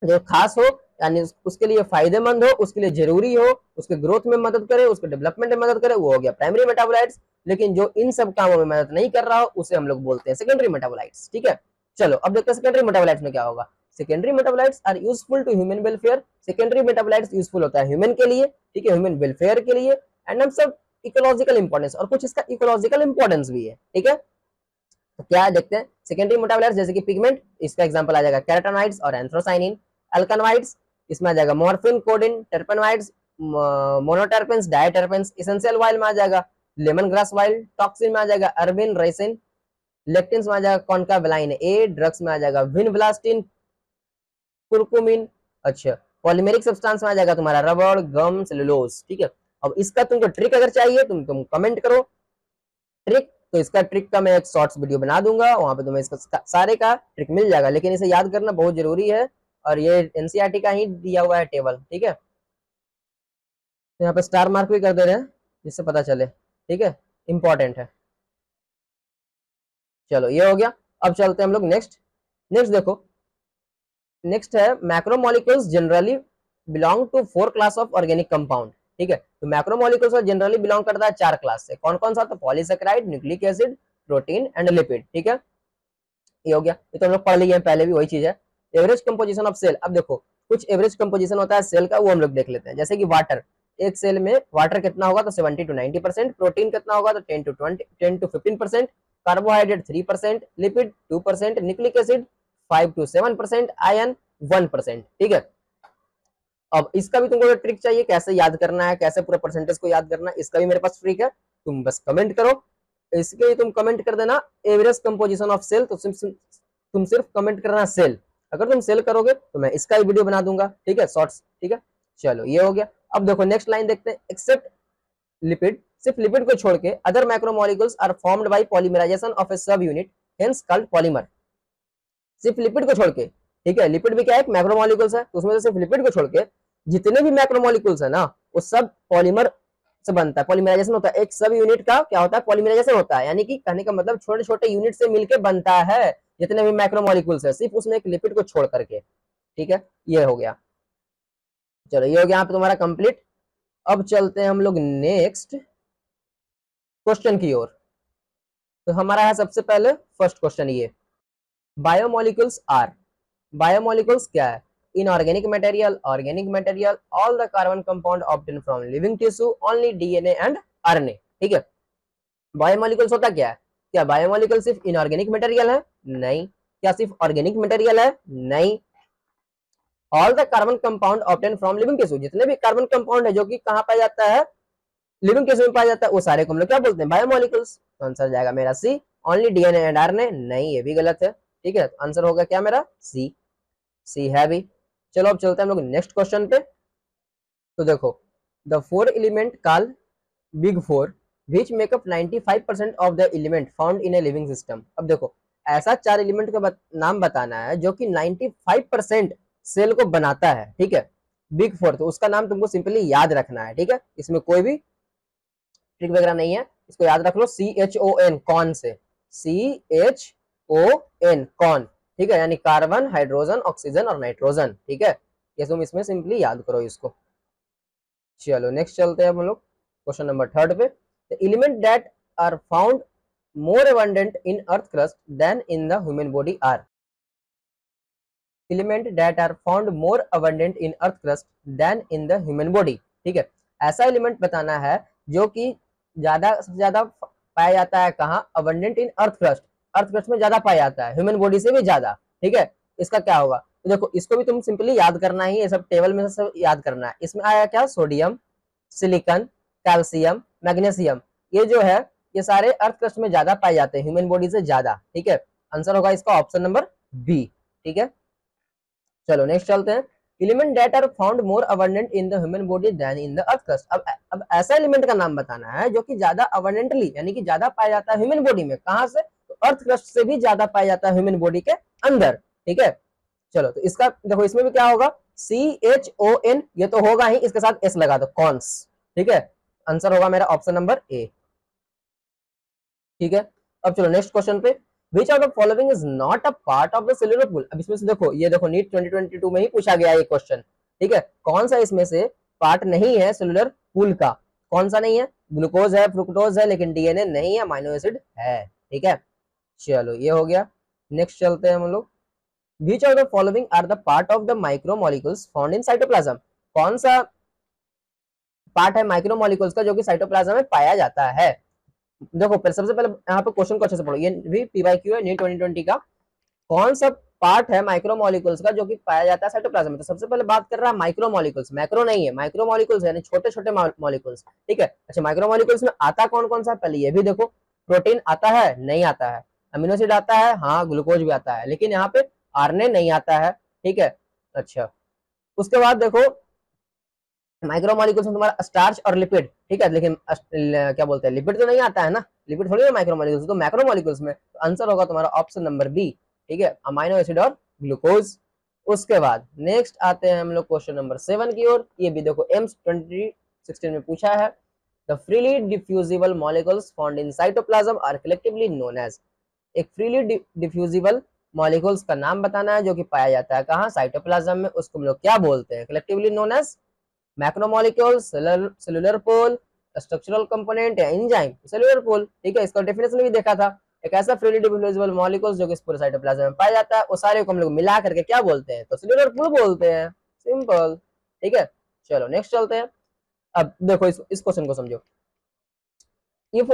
जो खास हो, यानी उसके लिए फायदेमंद हो, उसके लिए जरूरी हो, उसके ग्रोथ में मदद करे, उसके डेवलपमेंट में मदद करे, वो हो गया प्राइमरी मेटाबोलाइट्स। लेकिन जो इन सब कामों में मदद नहीं कर रहा हो उसे हम लोग बोलते हैं सेकेंडरी मेटाबोलाइट्स, ठीक है। चलो अब देखते हैं सेकेंडरी मेटाबोलाइट्स में क्या होगा। Secondary metabolites are useful to human welfare, secondary metabolites useful होता है ह्यूमन के लिए, ठीक है, ह्यूमन वेलफेयर के लिए, एंड हम सब इकोलॉजिकल इंपॉर्टेंस, और कुछ इसका इकोलॉजिकल इंपॉर्टेंस भी है, ठीक है। तो क्या है देखते हैं, सेकेंडरी मेटाबोलाइट्स जैसे कि पिगमेंट, इसका एग्जांपल आ जाएगा कैरोटेनॉइड्स और एंथ्रोसाइनिन। अल्कनोइड्स, इसमें आ जाएगा मॉर्फिन, कोडिन, टर्पेनोइड्स, मोनोटर्पेंस, डायटर्पेंस। एसेंशियल ऑयल में आ जाएगा लेमन ग्रास ऑयल। टॉक्सिन में आ जाएगा अर्बिन, रेसिन। लेक्टिन्स में आ जाएगा कॉन्कावेलाइन ए। ड्रग्स में आ जाएगा विनब्लास्टिन, कुरकुमिन। अच्छा, पॉलीमेरिक सब्सटेंस में आ जाएगा तुम्हारा रबड़, गम, सेलुलोज, ठीक है। अब इसका तुमको ट्रिक अगर चाहिए तुम कमेंट करो ट्रिक, तो इसका ट्रिक का मैं एक शॉर्ट्स वीडियो बना दूंगा, वहां पे तुम्हें इसका सारे का ट्रिक मिल जाएगा, लेकिन इसे याद करना बहुत जरूरी है और ये एनसीईआरटी का ही दिया हुआ है टेबल, ठीक है। तो यहाँ पे स्टार मार्क भी कर दे रहे हैं जिससे पता चले, ठीक है, इंपॉर्टेंट है। चलो ये हो गया। अब चलते हैं हम लोग नेक्स्ट। नेक्स्ट देखो, नेक्स्ट है macromolecules generally belong to 4 class of organic compound, ठीक है। तो मैक्रोमोलिक्यूल्स जनरली बिलोंग करता है 4 क्लास से, कौन कौन सा? तो polysaccharide, nucleic acid, protein and lipid, ठीक है। ये हो गया, ये तो हम लोग पढ़ लिए हैं पहले भी, वही चीज है। एवरेज कंपोजिशन ऑफ सेल, अब देखो कुछ एवरेज कंपोजिशन होता है सेल का, वो हम लोग देख लेते हैं। जैसे कि वाटर, एक सेल में वाटर कितना होगा? तो 70 to 90%, प्रोटीन कितना होगा? तो 10 to 15%, carbohydrate 3%, lipid 2%, nucleic acid 5 to 7%, ion 1%, ठीक है। अब इसका भी तुमको ट्रिक चाहिए कैसे याद करना है, कैसे पूरा परसेंटेज को याद करना है, इसका भी मेरे पास ट्रिक है, तुम बस कमेंट करो। इसके लिए तुम कमेंट कर देना एवरेज कंपोजिशन ऑफ सेल, तो तुम सिर्फ कमेंट करना सेल। अगर तुम सेल करोगे तो मैं इसका ही वीडियो बना दूंगा, ठीक है, शॉर्ट्स, ठीक है। चलो ये हो गया। अब देखो नेक्स्ट लाइन देखते हैं, एक्सेप्ट लिपिड, सिर्फ लिपिड को छोड़ के other macromolecules are formed by polymerisation of a sub unit, hence called polymer. सिर्फ लिपिड को छोड़ के, ठीक है, लिपिड भी क्या है? एक मैक्रोमोलिक्यूल्स है, तो उसमें से सिर्फ लिपिड को छोड़ के जितने भी मैक्रोमोलिक्यूल्स है ना, वो सब पॉलीमर से बनता है, पॉलीमराइजेशन होता है। एक सब यूनिट का क्या होता है? पॉलीमराइजेशन होता है, यानी कि कहने का मतलब छोटे छोटे यूनिट से मिलकर बनता है जितने भी मैक्रोमोलिक्यूल्स है, सिर्फ उसमें एक लिपिड को छोड़ करके, ठीक है। ये हो गया। चलो ये हो गया यहाँ पे तुम्हारा कंप्लीट। अब चलते हैं हम लोग नेक्स्ट क्वेश्चन की ओर। तो हमारा है सबसे पहले फर्स्ट क्वेश्चन ये, बायोमोलिक्यूल्स आर, बायोमोलिक्यूल्स क्या है? Inorganic material, organic material, all the carbon compound obtain from living tissue, only DNA and RNA, ठीक है। बायोमोलिक्यूल्स होता क्या है? क्या बायोमोलिक्यूल सिर्फ इनऑर्गेनिक मटेरियल है? नहीं। क्या सिर्फ ऑर्गेनिक मटेरियल है? नहीं। All the carbon compound obtain from living tissue, जितने भी कार्बन कंपाउंड है जो कि कहाँ पाया जाता है? लिविंग टिश्यू में पाया जाता है, वो सारे को हम लोग क्या बोलते हैं? बायोमोलिक्यूल्स। तो आंसर जाएगा मेरा सी, ओनली डीएनए एंड आरएनए। नहीं, ये भी गलत है, ठीक है। आंसर होगा क्या मेरा? सी, सी है भी। चलो अब चलते हैं हम लोग नेक्स्ट क्वेश्चन पे। तो देखो, the 4 element called big 4 which make up 95% of the element found in a living system। अब देखो ऐसा 4 एलिमेंट का नाम बताना है जो कि 95% सेल को बनाता है, ठीक है। बिग 4, तो उसका नाम तुमको सिंपली याद रखना है, ठीक है। इसमें कोई भी ट्रिक वगैरह नहीं है, इसको याद रख लो, CHON, कौन से, CHON, कौन, ठीक है, यानी कार्बन, हाइड्रोजन, ऑक्सीजन और नाइट्रोजन, ठीक है। ये तुम इसमें सिंपली याद करो इसको। चलो नेक्स्ट चलते हैं हम लोग क्वेश्चन नंबर 3 पे। The element that are found more abundant in earth crust than in the human body are, element that are found more abundant in earth crust than in the human body, ठीक है। ऐसा element बताना है जो कि ज्यादा सबसे ज्यादा पाया जाता है कहाँ? Abundant in earth crust, earth crust में ज्यादा पाया जाता है, ह्यूमन बॉडी से भी ज्यादा, ठीक है। इसका क्या होगा? तो देखो इसको भी तुम सिंपली याद करना ही, ये सब टेबल में से सब याद करना है। इसमें आया क्या? सोडियम, सिलिकॉन, कैल्शियम, मैग्नीशियम, ये जो है ये सारे अर्थ क्रस्ट में ज्यादा पाए जाते हैं, ह्यूमन बॉडी से ज्यादा, ठीक है। आंसर होगा इसका ऑप्शन नंबर बी, ठीक है। चलो नेक्स्ट चलते हैं, element that are found more abundant in the human body than in the earth crust. अब ऐसा एलिमेंट का नाम बताना है जो कि ज्यादा अबंडेंटली यानी कि ज्यादा पाया जाता है ह्यूमन बॉडी में, कहां से? तो अर्थ क्रस्ट से भी ज्यादा पाया जाता है ह्यूमन बॉडी के अंदर, ठीक है। चलो तो इसका देखो इसमें भी क्या होगा? CHON, ये तो होगा ही, इसके साथ S लगा दो, कॉन्स, ठीक है। आंसर होगा मेरा ऑप्शन नंबर ए, ठीक है। अब चलो नेक्स्ट क्वेश्चन पे, Which of the following is not a part of the cellular pool। अब इसमें से देखो, ये देखो नीट 2022 में ही पूछा गया ये क्वेश्चन, ठीक है। कौन सा इसमें से पार्ट नहीं है सेलुलर पूल का? कौन सा नहीं है? ग्लूकोज है, फ्रुक्टोज है, लेकिन डीएनए नहीं है, अमीनो एसिड है, ठीक है। चलो ये हो गया। नेक्स्ट चलते हैं हम लोग, Which of the following are the part of the micromolecules found in cytoplasm। कौन सा पार्ट है माइक्रोमोलिक्यूल्स का जो कि साइटोप्लाज्म में पाया जाता है? देखो सबसे पहले यहाँ पे क्वेश्चन को अच्छे से पढ़ो, ये भी PYQ है नीट 2020 का। कौन सा पार्ट है माइक्रोमोलिक्यूल्स का जो कि पाया जाता है साइटोप्लाज्म में? तो सबसे पहले बात कर रहा है माइक्रोमोलिक्यूल्स, मैक्रो नहीं है, माइक्रोमोलिक्यूल्स यानी छोटे छोटे मॉलिक्यूल्स, ठीक है। अच्छा माइक्रोमोलिक्यूल्स में आता कौन कौन सा? पहले ये भी देखो, प्रोटीन आता है? नहीं आता है। अमीनो एसिड आता है? हाँ, ग्लूकोज भी आता है, लेकिन यहाँ पे आरएनए नहीं आता है, ठीक है। अच्छा उसके बाद देखो माइक्रोमोलिक्यूल्स में तुम्हारा स्टार्च और लिपिड, ठीक है, लेकिन क्या बोलते हैं, लिपिड तो नहीं आता है ना, लिपिड थोड़ी है माइक्रोमोलिक्यूल्स, तो मैक्रोमोलिक्यूल्स में, तो आंसर होगा तुम्हारा ऑप्शन नंबर बी, ठीक है, अमाइनो एसिड और ग्लूकोज। उसके बाद नेक्स्ट आते हैं हम लोग क्वेश्चन नंबर 7 की ओर। ये भी देखो एम्स 2016 में पूछा है, the freely diffusible molecules found in cytoplasm are collectively known as. एक फ्रीली डिफ्यूजिबल मॉलिक्यूल्स का नाम बताना है जो कि पाया जाता है कहाँ, साइटोप्लाज्म में, उसको हम लोग क्या बोलते हैं, collectively known as macromolecule, cellular pool, structural component या एंजाइम, सेलुलर पोल, ठीक है। इसका डेफिनेशन भी देखा था, एक ऐसा फ्रीली डिफ्यूजिबल मॉलिक्यूल्स जो कि पूरे साइटोप्लाज्म में पाया जाता है, वो सारे को हम लोग मिला करके क्या बोलते हैं, तो सेलुलर पोल बोलते हैं, सिंपल, ठीक है। चलो नेक्स्ट चलते हैं। अब देखो इस क्वेश्चन को समझो। If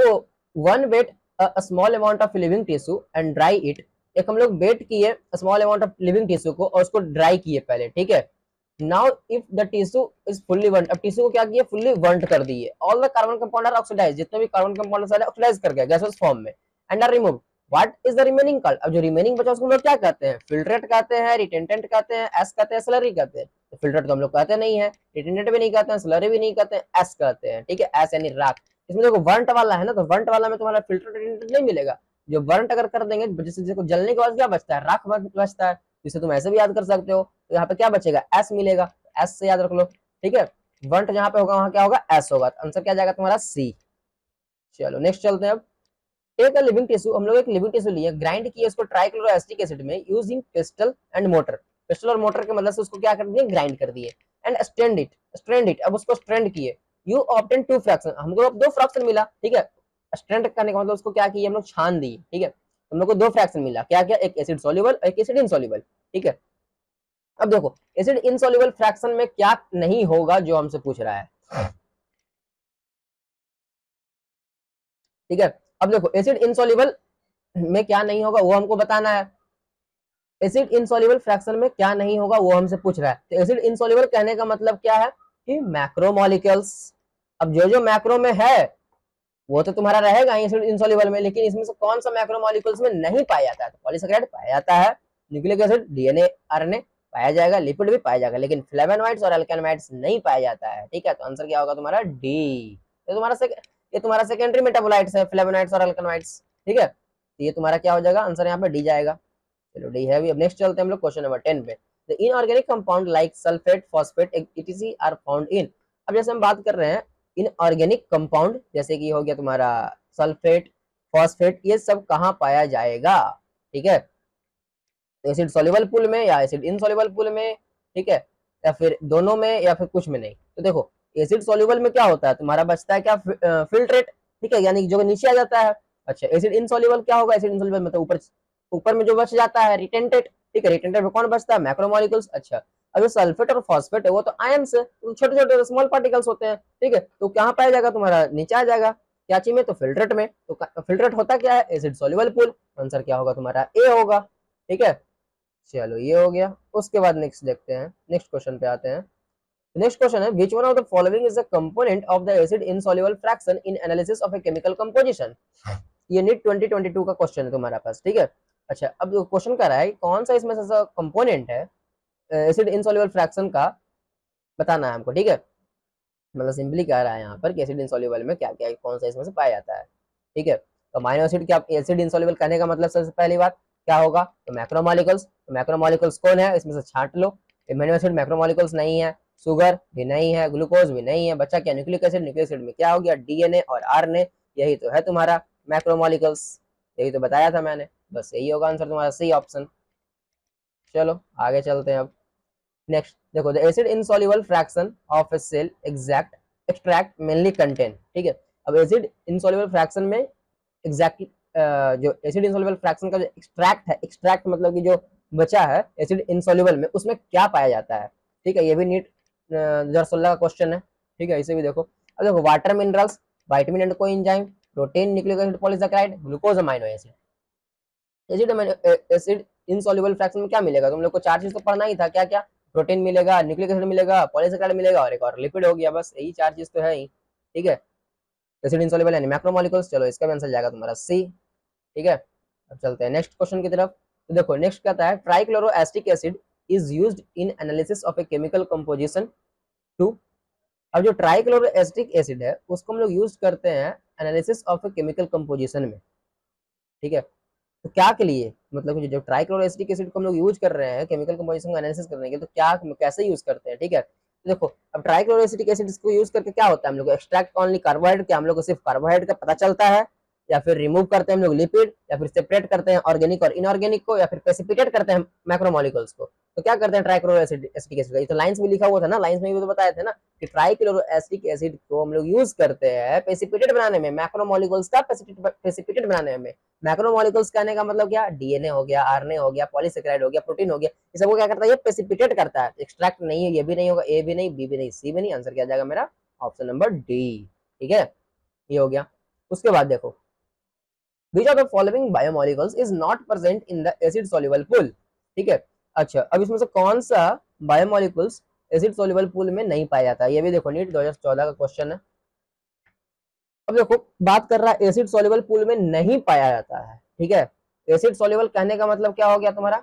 one weight a small amount of living tissue and dry it, एक हम लोग वेट किए small amount of living tissue को और उसको ड्राई किए पहले, ठीक है। Now if the tissue is fully burned, अब टिश्यू को क्या किया, फुल्ली बर्न्ड कर दिए, all the carbon compound are oxidise, जितने भी कार्बन कंपाउंड सारे ऑक्सीडाइज कर गए गैसेस फॉर्म में, and are remove, what is the remaining called, अब जो रिमेनिंग बचा उसको हम लोग क्या कहते हैं, फिल्ट्रेट कहते हैं, रिटेंटेंट कहते हैं, एस कहते हैं, स्लरी कहते हैं। तो फिल्ट्रेट तो हम लोग कहते नहीं है, रिटेंटेंट भी नहीं कहते हैं, स्लरी भी नहीं कहते हैं, एस कहते हैं, ठीक है, एस यानी राख। इसमें देखो वर्ंट वाला है ना, तो वर्ंट वाला में तुम्हारा फिल्टर नहीं मिलेगा, जो वर्ंट अगर कर देंगे जैसे देखो जलने के बाद क्या बचता है, राख बचता है, जिसे तुम ऐसे भी याद कर सकते हो, तो यहाँ पे क्या बचेगा, एस मिलेगा, एस से याद रख लो, ठीक है। वर्ंट जहां पे होगा वहां क्या होगा, एस होगा, तो आंसर क्या जाएगा तुम्हारा सी। चलो नेक्स्ट चलते हैं। अब एक लिविंग टिश्यू, हम लोग एक लिविंग टिश्यू लिए, ग्राइंड किए उसको ट्राइक्लोरोएसिटिक एसिड में using pastel and motor, pastel और मोटर के मदद से उसको क्या कर दिए, ग्राइंड कर दिए, एंड स्ट्रेंड इट, अब उसको स्ट्रेंड किए, यू ऑब्टेन टू फ्रैक्शन, हमको अब दो फ्रैक्शन मिला, ठीक है। स्ट्रेंड करने का मतलब उसको क्या किया, हम लोग छान दिए, ठीक है, हम लोग को दो फ्रैक्शन मिला, क्या क्या, एक एसिड सोल्यूबल, एक एसिड इनसोल्यूबल, ठीक है। अब देखो एसिड इनसोल्यूबल फ्रैक्शन में क्या नहीं होगा जो हमसे पूछ रहा है, ठीक है। अब देखो एसिड इनसोल्यूबल में क्या नहीं होगा वो हमको बताना है, एसिड इनसोल्यूबल फ्रैक्शन में क्या नहीं होगा वो हमसे पूछ रहा है। तो एसिड इनसोल्यूबल कहने का मतलब क्या है कि मैक्रोमोलिक्यूल्स, अब जो जो मैक्रो में है वो तो तुम्हारा रहेगा एसिड इनसोल्यूबल में, लेकिन इसमें से कौन सा मैक्रोमोलिक्यूल्स में नहीं पाया जाता है, तो पॉलीसेकेराइड पाया जाता है, न्यूक्लिक एसिड, डीएनए, आरएनए पाया जाएगा, लिपिड भी पाया जाएगा, लेकिन फ्लेवोनॉइड्स और अल्केनोइड्स नहीं पाया जाता है, ठीक है। तो आंसर क्या होगा तुम्हारा डी। तो ये तुम्हारा सेकेंडरी मेटाबोलाइट्स है, फ्लेवोनॉइड्स और अल्केनोइड्स, ठीक है। तो ये तुम्हारा क्या हो जाएगा, आंसर यहाँ पे डी जाएगा। चलो डी है भी। अब नेक्स्ट चलते हैं हम लोग क्वेश्चन नंबर 10 पे। The inorganic compound like sulphate, phosphate, etc are found in, अब जैसे हम बात कर रहे हैं इनऑर्गेनिक कंपाउंड, जैसे कि हो गया तुम्हारा सल्फेट, फॉस्फेट, ये सब कहाँ पाया जाएगा, ठीक है, एसिड सॉल्युबल पूल में या एसिड इनसॉल्युबल पूल में, ठीक है, या फिर दोनों में या फिर कुछ में नहीं। तो देखो एसिड सॉल्युबल में क्या होता है तुम्हारा, बचता है क्या, फिल्ट्रेट, ठीक है, यानी जो नीचे आ जाता है। अच्छा एसिड इनसॉल्युबल क्या होगा, एसिड इनसॉल्युबल मतलब ऊपर ऊपर में जो बच जाता है, रिटेंटेड, ठीक है, रिटेंटेड में कौन बचता है, मैक्रोमोलिक्यूल्स। अच्छा अब जो सल्फेट और फॉस्फेट है वो तो आयंस है, तो छोटे छोटे स्मॉल पार्टिकल्स होते हैं, ठीक है, तो कहाँ पाया जाएगा तुम्हारा, नीचे आ जाएगा, क्या चीज में, तो फिल्ट्रेट में। तो फिल्ट्रेट होता क्या है, एसिड सॉल्युबल पूल, आंसर क्या होगा तुम्हारा ए होगा, ठीक है। चलो ये हो गया। उसके बाद नेक्स्ट देखते हैं, नेक्स्ट क्वेश्चन पे आते हैं। नेक्स्ट क्वेश्चन है which one of the following is a component of the acid insoluble fraction in analysis of a chemical composition, ये नीट 2022 का क्वेश्चन है तुम्हारे पास, ठीक है। अच्छा अब क्वेश्चन कर रहा है कौन सा इसमें से कंपोनेंट है एसिड इनसॉल्युबल फ्रैक्शन का, बताना है हमको, ठीक है। मतलब सिंपली कह रहा है यहाँ पर कि एसिड इनसॉल्युबल में क्या क्या कौन सा इसमें से पाया जाता है, ठीक है। तो अमाइनो एसिड क्या, एसिड इनसॉल्युबल कहने का मतलब सबसे पहली बात क्या होगा, तो मैक्रोमोलिक्यूल्स, तो मैक्रोमोलिक्यूल्स कौन है इसमें से छांट लो, अमीनो एसिड मैक्रोमोलिक्यूल्स नहीं है, शुगर भी नहीं है, ग्लूकोज भी नहीं है, बच्चा क्या, न्यूक्लिक एसिड, न्यूक्लिक एसिड में क्या हो गया, डीएनए और आरएनए, यही तो है तुम्हारा मैक्रोमोलिक्यूल्स, यही तो बताया था मैंने, बस यही होगा आंसर तुम्हारा सी ऑप्शन। चलो आगे चलते हैं अब। नेक्स्ट देखो the acid insoluble fraction of a cell exact extract mainly contain, ठीक है। अब एसिड इनसॉल्युबल फ्रैक्शन में एग्जैक्ट जो एसिड इनसॉल्युबल फ्रैक्शन का जो एक्सट्रैक्ट है, एक्सट्रैक्ट मतलब कि जो बचा है एसिड इनसॉल्युबल में, उसमें क्या पाया जाता है, ठीक है। ये भी नीट 2016 का क्वेश्चन है, ठीक है, इसे भी देखो। अब देखो water minerals, vitamin and coenzyme, protein, nucleic acid polysaccharide, glucose amino acid, acid insoluble fraction में क्या मिलेगा, तुम लोग को चार चीज तो पढ़ना ही था, क्या क्या, प्रोटीन मिलेगा, न्यूक्लिक एसिड मिलेगा, पॉलीसैकेराइड मिलेगा और एक और लिपिड हो गया, बस यही चार चीज तो है ही, ठीक है। एसिड इनसॉल्युबल यानी मैक्रोमोलिक्यूल्स, चलो इसका भी आंसर जाएगा तुम्हारा सी, ठीक है। अब चलते हैं नेक्स्ट क्वेश्चन की तरफ। तो देखो नेक्स्ट कहता है trichloroacetic acid is used in analysis of a chemical composition to अब जो ट्राइक्लोरोएसिटिक एसिड है उसको हम लोग यूज करते हैं एनालिसिस ऑफ केमिकल कंपोजिशन में, ठीक है। तो क्या के लिए, मतलब कि जो ट्राइक्लोरोएसिटिक एसिड को हम लोग यूज कर रहे हैं केमिकल कंपोजिशन का एनालिसिस करने के, तो क्या कैसे यूज करते हैं, ठीक है। तो देखो अब ट्राइक्लोरोएसिटिक एसिड को यूज करके क्या होता है, हम लोग एक्सट्रैक्ट ओनली कार्बोहाइड्रेट, क्या हम लोग को सिर्फ कार्बोहाइड्रेट का पता चलता है, या फिर रिमूव करते हैं हम लोग लिपिड, या फिर सेपरेट करते हैं ऑर्गेनिक और इनऑर्गेनिक को, या फिर प्रेसिपिटेट करते हैं मैक्रोमोलिक्यूल्स को। तो क्या करते हैं ट्राइक्लोरोएसिटिक एसिड, ये तो लाइंस में लिखा हुआ था ना, लाइंस में भी तो बताए थे ना कि ट्राइक्लोरोएसिटिक एसिड को हम लोग यूज करते हैं प्रेसिपिटेट बनाने में, मैक्रोमोलिक्यूल्स का प्रेसिपिटेट बनाने में। मैक्रोमोलिक्यूल्स कहने का मतलब क्या, डीएनए हो गया, आरएनए हो गया, पॉलीसेकेराइड हो गया, प्रोटीन हो गया, ये सब को क्या करता है, ये प्रेसिपिटेट करता है। एक्सट्रैक्ट नहीं है, ये भी नहीं होगा, ए भी नहीं, बी भी नहीं, सी भी नहीं, आंसर क्या आ जाएगा मेरा ऑप्शन नंबर डी, ठीक है। ये हो गया। उसके बाद देखो which of the following biomolecules is not present in the acid soluble pool, ठीक है। अच्छा अब इसमें से कौन सा बायोमोलिक्यूल्स एसिड सोल्यूबल पूल में नहीं पाया जाता है, ये भी देखो नीट 2014 का क्वेश्चन है। अब देखो बात कर रहा है एसिड सोल्यूबल पूल में नहीं पाया जाता है, ठीक है। एसिड सोल्यूबल कहने का मतलब क्या हो गया तुम्हारा,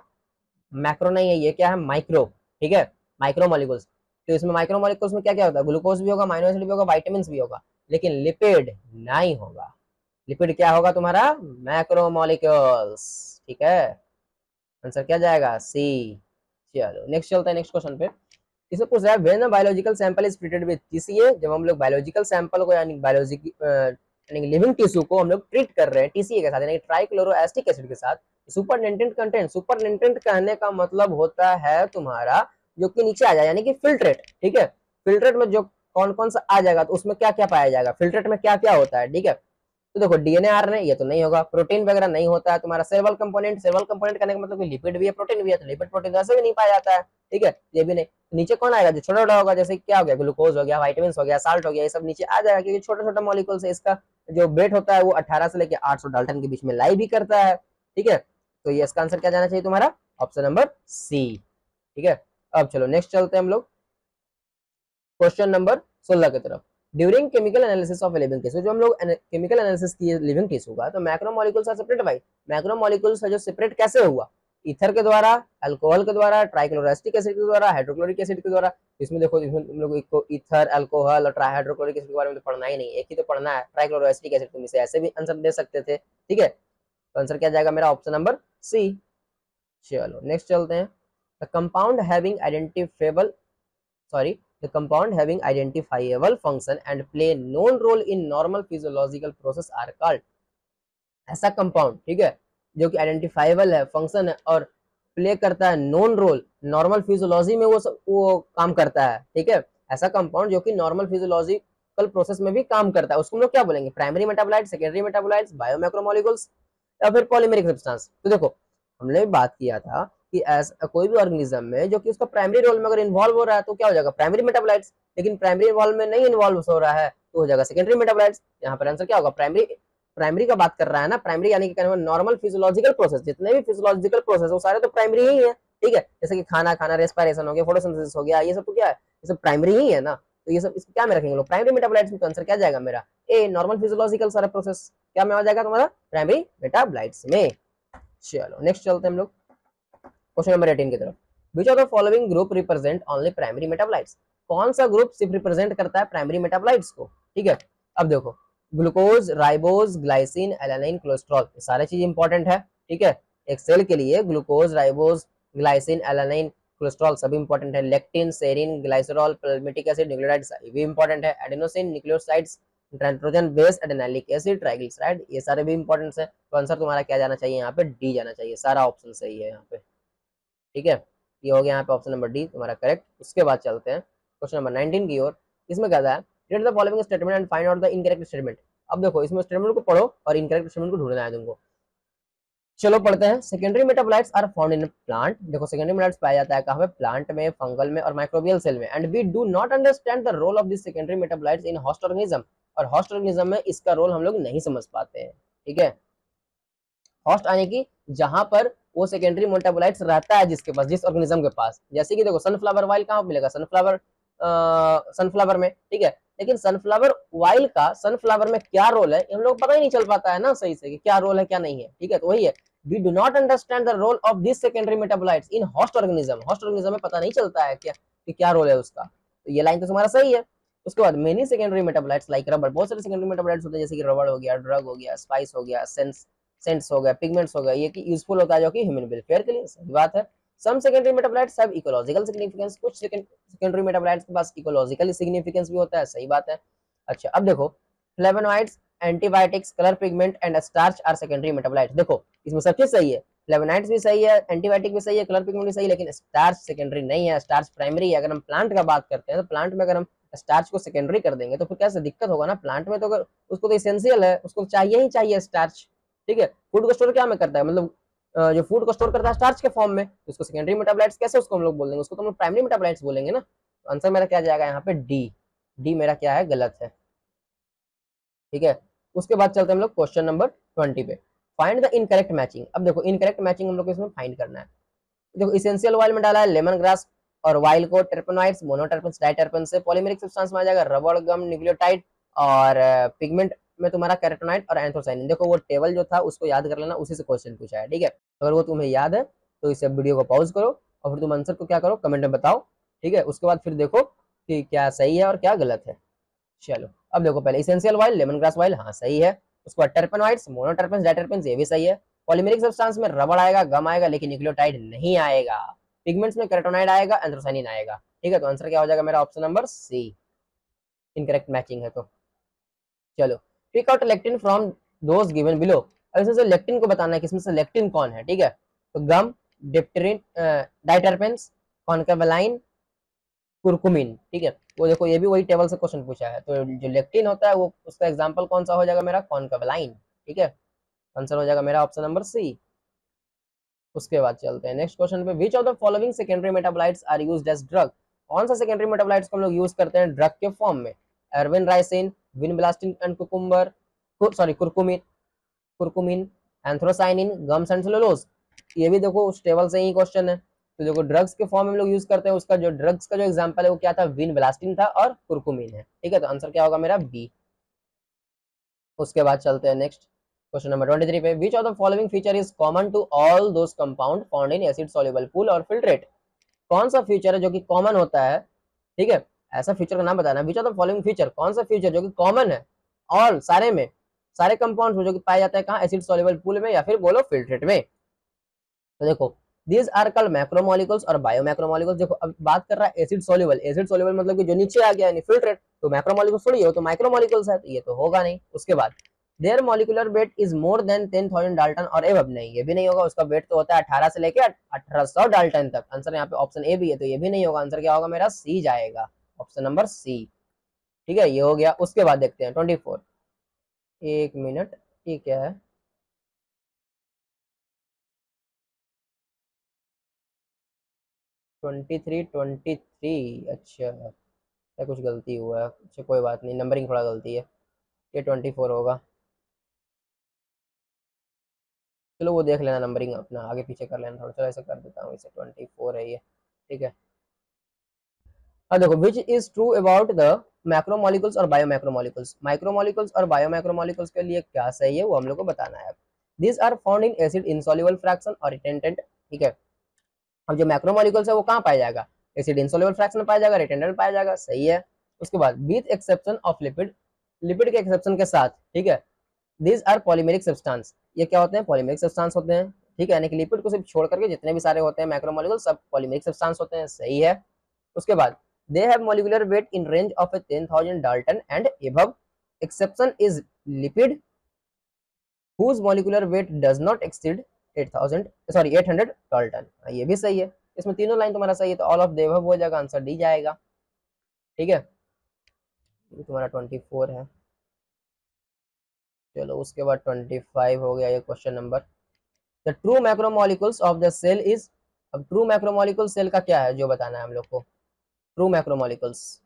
मैक्रो नहीं है, ये क्या है माइक्रो, ठीक है, माइक्रो मॉलिक्यूल्स। तो इसमें माइक्रो मॉलिक्यूल्स में क्या क्या होता है, ग्लूकोज भी होगा, अमीनो एसिड भी होगा, विटामिन भी होगा, लेकिन लिपिड नहीं होगा। लिपिड क्या होगा तुम्हारा, मैक्रोमोलिक्यूल्स, ठीक है। आंसर क्या जाएगा सी। चलो नेक्स्ट चलता है नेक्स्ट क्वेश्चन पे। इसे पूछ रहा है when a biological sample is treated with TCA, जब हम लोग बायोलॉजिकल सैंपल को यानी यानी लिविंग टिश्यू को हम लोग ट्रीट कर रहे हैं टीसीए के साथ यानी ट्राइक्लोरोएसिटिक एसिड के साथ, सुपरनेटेंट कंटेंट, सुपरनेटेंट कहने का मतलब होता है तुम्हारा जो कि नीचे आ जाए यानी कि फिल्ट्रेट, ठीक है। फिल्ट्रेट में जो कौन कौन सा आ जाएगा तो उसमें क्या क्या पाया जाएगा, फिल्ट्रेट में क्या क्या होता है, ठीक है। तो देखो डीएनए आरएनए ये तो नहीं होगा, प्रोटीन वगैरह नहीं होता है तुम्हारा, सेलुलर कंपोनेंट, सेलुलर कंपोनेंट करने का मतलब कि लिपिड भी है प्रोटीन भी है, तो लिपिड प्रोटीन ऐसे भी नहीं पाया जाता है, ठीक है, ये भी नहीं। नीचे कौन आएगा, जो छोटा छोटा होगा, जैसे क्या हो गया, ग्लूकोज हो गया, विटामिन हो गया, साल्ट हो गया, ये सब नीचे आ जाएगा क्योंकि छोटा छोटा मॉलिक्यूल से इसका जो वेट होता है वो 18 से लेकर 800 डाल्टन के बीच में लाई भी करता है, ठीक है। तो ये इसका आंसर क्या जाना चाहिए तुम्हारा ऑप्शन नंबर सी, ठीक है। अब चलो नेक्स्ट चलते हैं हम लोग क्वेश्चन नंबर 16 की तरफ। During chemical analysis of living tissue, जो हम लोग केमिकल एनालिसिस किए लिविंग टिश्यू का, तो macromolecules are separate by, macromolecules जो सेपरेट कैसे हुआ, ईथर के द्वारा, अल्कोहल के द्वारा, ट्राइक्लोरोएसिटिक एसिड के द्वारा, हाइड्रोक्लोरिक एसिड के द्वारा। इसमें देखो इसमें तुम लोग को ईथर, अल्कोहल और ट्राइहाइड्रोक्लोरिक एसिड के बारे में तो पढ़ना ही नहीं, एक ही तो पढ़ना है ट्राइक्लोरोएसिटिक एसिड, तुम इसे ऐसे भी आंसर दे सकते थे, ठीक है। तो आंसर क्या जाएगा मेरा ऑप्शन नंबर सी। चलो नेक्स्ट चलते हैं। The compound having identifiable the compound having identifiable function and play known role in normal physiological process are called, ऐसा कंपाउंड, ठीक है, जो कि आइडेंटिफाइबल है, फंक्शन है और प्ले करता है नोन रोल, नॉर्मल फिजियोलॉजी में वो काम करता है, ठीक है। ऐसा कंपाउंड जो कि नॉर्मल फिजियोलॉजिकल प्रोसेस में भी काम करता है, उसको हम लोग क्या बोलेंगे, प्राइमरी मेटाबोलाइट, सेकेंडरी मेटाबोलाइट्स, बायोमैक्रोमोलिक्यूल्स या फिर पॉलीमेरिक सब्सटेंस। तो देखो हमने बात किया था कि ऐसा कोई भी ऑर्गेनिज्म में जो कि उसका प्राइमरी रोल में अगर इन्वॉल्व हो रहा है तो क्या हो जाएगा प्राइमरी मेटाबोलाइट्स, लेकिन प्राइमरी इन्वॉल्व में नहीं इन्वॉल्व हो रहा है तो हो जाएगा सेकेंडरी मेटाबोलाइट्स। यहाँ पर आंसर क्या होगा, प्राइमरी का बात कर रहा है ना, प्राइमरी यानी कि नॉर्मल फिजियोलॉजिकल प्रोसेस, जितने भी फिजियोलॉजिकल प्रोसेस वो सारे तो प्राइमरी ही है, ठीक है। जैसे कि खाना खाना, रेस्पिरेशन हो गया, फोटोसिंथेसिस हो गया, ये सब तो क्या है, ये सब प्राइमरी ही है ना। तो ये सब क्या में रखेंगे लोग, प्राइमरी मेटाबोलाइट्स में। तो आंसर क्या जाएगा मेरा ए, नॉर्मल फिजियोलॉजिकल सारा प्रोसेस क्या में आ जाएगा तुम्हारा प्राइमरी मेटाबोलाइट्स में। चलो नेक्स्ट चलते हैं हम लोग क्वेश्चन नंबर 18 की तरफ। विच of the following group represent only primary metabolites, कौन सा ग्रुप सिर्फ रिप्रेजेंट करता है प्राइमरी मेटाबोलाइट्स को, ठीक है। अब देखो glucose, ribose, glycine, alanine, cholesterol, ये सारे चीज इंपॉर्टेंट है, ठीक है। एक सेल के लिए glucose, ribose, glycine, alanine, cholesterol सभी इंपॉर्टेंट है। Lectin, serine, glycerol, palmitic acid, nucleotides ये भी इंपॉर्टेंट है। Adenosine, nucleosides, nitrogen base, adenylic acid, triglyceride, ये सारे भी इंपॉर्टेंट है। तो आंसर तुम्हारा क्या जाना चाहिए यहाँ पे, डी जाना चाहिए, सारा ऑप्शन सही है यहाँ पे, ठीक है। ये हो गया यहाँ पे ऑप्शन नंबर डी तुम्हारा करेक्ट। उसके बाद चलते हैं क्वेश्चन नंबर 19 की ओर। इसमें कहता है read the following statement and find out the incorrect statement. अब देखो इसमें स्टेटमेंट को पढ़ो और इनकरेक्ट स्टेटमेंट को ढूंढना है तुमको। चलो पढ़ते हैं। Secondary metabolites are found in plant, देखो सेकेंडरी मेटाबोलाइट्स पाया जाता है कहाँ पे, प्लांट में, फंगल में और माइक्रोबियल सेल में। And we do not understand the role of this secondary metabolites in host organism, और होस्ट ऑर्गेनिज्म में इसका रोल हम लोग नहीं समझ पाते हैं, ठीक है। होस्ट यानी कि जहां पर वो सेकेंडरी मेटाबोलाइट्स रहता है जिसके पास, जिस ऑर्गेनिज्म के पास। जैसे कि देखो सनफ्लावर ऑयल कहाँ मिलेगा, सनफ्लावर में, ठीक है। लेकिन सनफ्लावर ऑयल का सनफ्लावर में क्या रोल है हम लोग पता ही नहीं चल पाता है ना सही से कि क्या रोल है क्या नहीं है, ठीक है। तो वही है, we do not understand the role of this secondary metabolites in host organism, host organism में पता नहीं चलता है क्या कि क्या रोल है उसका। तो ये लाइन तो तुम्हारा सही है। उसके बाद many secondary metabolites like rubber, बहुत सारे सेकेंडरी मेटाबोलाइट्स होते हैं जैसे कि रबर हो गया, ड्रग हो गया, स्पाइस हो गया, सेंट्स हो गया, पिगमेंट्स हो गया, ये कि यूजफुल होता है जो कि ह्यूमन वेलफेयर के लिए, सही बात है। Some secondary metabolites have ecological significance, कुछ सेकेंडरी मेटाबोलाइट्स के पास इकोलॉजिकल सिग्निफिकेंस भी होता है, सही बात है। अच्छा अब देखो, flavonoids, antibiotics, colour pigment and starch are secondary metabolites. देखो इसमें सब चीज सही है, फ्लेवोनॉइड्स भी सही है, एंटीबायोटिक भी सही है, कलर पिगमेंट भी सही है, लेकिन स्टार्च सेकेंडरी नहीं है, स्टार्च प्राइमरी है। अगर हम प्लांट का बात करते हैं तो प्लांट में अगर हम स्टार्च को सेकेंडरी कर देंगे तो फिर कैसे दिक्कत होगा ना, प्लांट में तो अगर उसको तो इसेंशियल है, उसको चाहिए ही चाहिए स्टार्च, ठीक है। फूड को स्टोर क्या में करता है, मतलब जो फूड को स्टोर करता है स्टार्च के फॉर्म में, तो उसको सेकेंडरी मेटाबोलाइट्स कैसे उसको हम लोग बोल देंगे, उसको तो हम लोग प्राइमरी मेटाबोलाइट्स बोलेंगे ना। तो आंसर मेरा क्या जाएगा यहाँ पे, डी। डी मेरा क्या है, गलत है, ठीक है। उसके बाद चलते हैं हम लोग क्वेश्चन नंबर 20 पे, फाइंड द इनकरेक्ट मैचिंग। अब देखो इनकरेक्ट मैचिंग हम लोग को इसमें फाइंड करना है। देखो इसेंशियल ऑयल में डाला है लेमन ग्रास और वाइल्ड को टर्पेनॉइड्स, मोनोटर्पेंस, डाइटर्पेंस से। पॉलीमेरिक सब्सटेंस में आ जाएगा रबर, गम, न्यूक्लियोटाइड, और पिगमेंट में तुम्हारा कैरोटेनॉइड और एंथ्रोसाइनिन। देखो वो टेबल जो था उसको याद कर लेना, उसी से क्वेश्चन पूछा है, ठीक है। अगर वो तुम्हें याद है तो इस वीडियो को पॉज करो और फिर तुम आंसर को क्या करो, कमेंट में बताओ, ठीक है। उसके बाद फिर देखो कि क्या सही है और क्या गलत है। चलो अब देखो, पहले essential oil lemon grass oil, हाँ सही है। उसके बाद टर्पेनॉइड्स, मोनोटर्पेंस, डाइटर्पेंस, ये भी सही है। पॉलीमेरिक सब्सटेंस में रबर आएगा, गम आएगा, लेकिन न्यूक्लियोटाइड नहीं आएगा। पिगमेंट्स में कैरोटेनॉइड आएगा, एंथ्रोसाइनिन आएगा, ठीक है। तो आंसर क्या हो जाएगा मेरा, option number C, incorrect matching है। तो चलो, pick out lectin from those given below. अब इसमें से लेक्टिन को बताना है कि इसमें से लेक्टिन कौन है, ठीक है। तो गम, डिप्टेरिन, डाइटर्पेंस, कॉन्केवलाइन, कुरकुमिन, ठीक है। वो देखो ये भी वही टेबल से क्वेश्चन पूछा है, तो जो लेक्टिन होता है वो उसका एग्जांपल कौन सा हो जाएगा मेरा, कॉन्केवलाइन, ठीक है। आंसर हो जाएगा मेरा ऑप्शन नंबर सी। उसके बाद चलते हैं नेक्स्ट क्वेश्चन पे, which of the following secondary metabolites are used as drug. कौन सा सेकेंडरी मेटाबोलाइट्स को हम लोग यूज करते हैं ड्रग के फॉर्म में, ervin ricin, vinblastine and cucumber, sorry curcumin, curcumin, anthocyanin, gums and cellulose. ये भी देखो उस टेबल से ही क्वेश्चन है। तो देखो ड्रग्स के फॉर्म में हम लोग यूज करते हैं, उसका जो ड्रग्स का जो एग्जांपल है वो क्या था, विनब्लास्टिन था और कुरकुमिन है, ठीक है। तो आंसर क्या होगा मेरा, बी। उसके बाद चलते हैं नेक्स्ट क्वेश्चन नंबर 23 पे, which of the following feature is common to all those compound found in acid soluble pool और फिल्ट्रेट। कौन सा फीचर है जो कि कॉमन होता है, ठीक है। ऐसा फीचर का नाम बताना, विच ऑफ द फॉलोइंग फीचर, कौन सा फीचर जो कि कॉमन है ऑल सारे में, सारे कंपाउंड में जो कि पाए जाते हैं कहाँ, एसिड सॉल्युबल पूल में या फिर बोलो फिल्ट्रेट में। तो देखो दीज आर कल मैक्रोमोलिकुल्स और बायोमैक्रोमोलिकुल्स। देखो अब बात कर रहा है एसिड सॉल्युबल, एसिड सॉल्युबल मतलब कि जो नीचे आ गया यानी फिल्ट्रेट, तो मैक्रोमोलिकुल्स थोड़ी है, तो माइक्रोमोलिकुल्स है, तो ये तो होगा नहीं। उसके बाद there molecular weight is more than 10,000 dalton और एबव, नहीं ये भी नहीं होगा, उसका वेट तो होता है 18 से लेके 1800 डाल्टन तक। आंसर यहाँ पे ऑप्शन ए भी है, तो ये भी नहीं होगा, आंसर क्या होगा मेरा, सी जाएगा, ऑप्शन नंबर सी, ठीक है। ये हो गया। उसके बाद देखते हैं 24, एक मिनट, ये क्या है, 23, अच्छा क्या कुछ गलती हुआ है, अच्छा कोई बात नहीं, नंबरिंग थोड़ा गलती है, ये 24 होगा। चलो वो देख लेना, नंबरिंग अपना आगे पीछे कर लेना थोड़ा, चलो ऐसा कर देता हूँ, इसे 24 है ये, ठीक है। अब देखो which is true about the मैक्रोमोलिकुल्स और बायोमैक्रोमोलिकुल्स, माइक्रोमोलिकुल्स और बायोमैक्रोमोलिकुल्स के लिए क्या सही है वो हम लोग को बताना है। This are found in acid insoluble fraction और रिटेंटेंट, ठीक है। अब जो मैक्रोमोलिकुल्स है वो कहाँ पाया जाएगा, एसिड इनसॉल्युबल फ्रैक्शन में पाया जाएगा, रिटेंडेंट में पाया जाएगा, सही है। उसके बाद with exception of lipid, lipid के एक्सेप्शन के साथ, ठीक है। दीज आर पॉलीमेरिक सब्सटेंस, ये क्या होते हैं, पॉलीमेरिक सब्सटेंस होते हैं, ठीक है। यानी कि लिपिड को सिर्फ छोड़ करके जितने भी सारे होते हैं मैक्रोमोलिकुल सब पॉलीमेरिक सब्सटेंस होते हैं, सही है। उसके बाद they have molecular weight in range of 10,000 Dalton and above, exception is lipid whose molecular weight does not exceed 8,000 sorry 800 Dalton, ये भी सही है। इसमें तीनों लाइन तुम्हारा सही है, तो ऑल ऑफ द अबव हो जाएगा, आंसर डी जाएगा, ठीक है। ये तुम्हारा 24 है। चलो उसके बाद 25 हो गया ये question number, the true macromolecules of the cell is. अब ट्रू मैक्रोमोलिकुल सेल का क्या है जो बताना है हम लोग को, true macromolecules,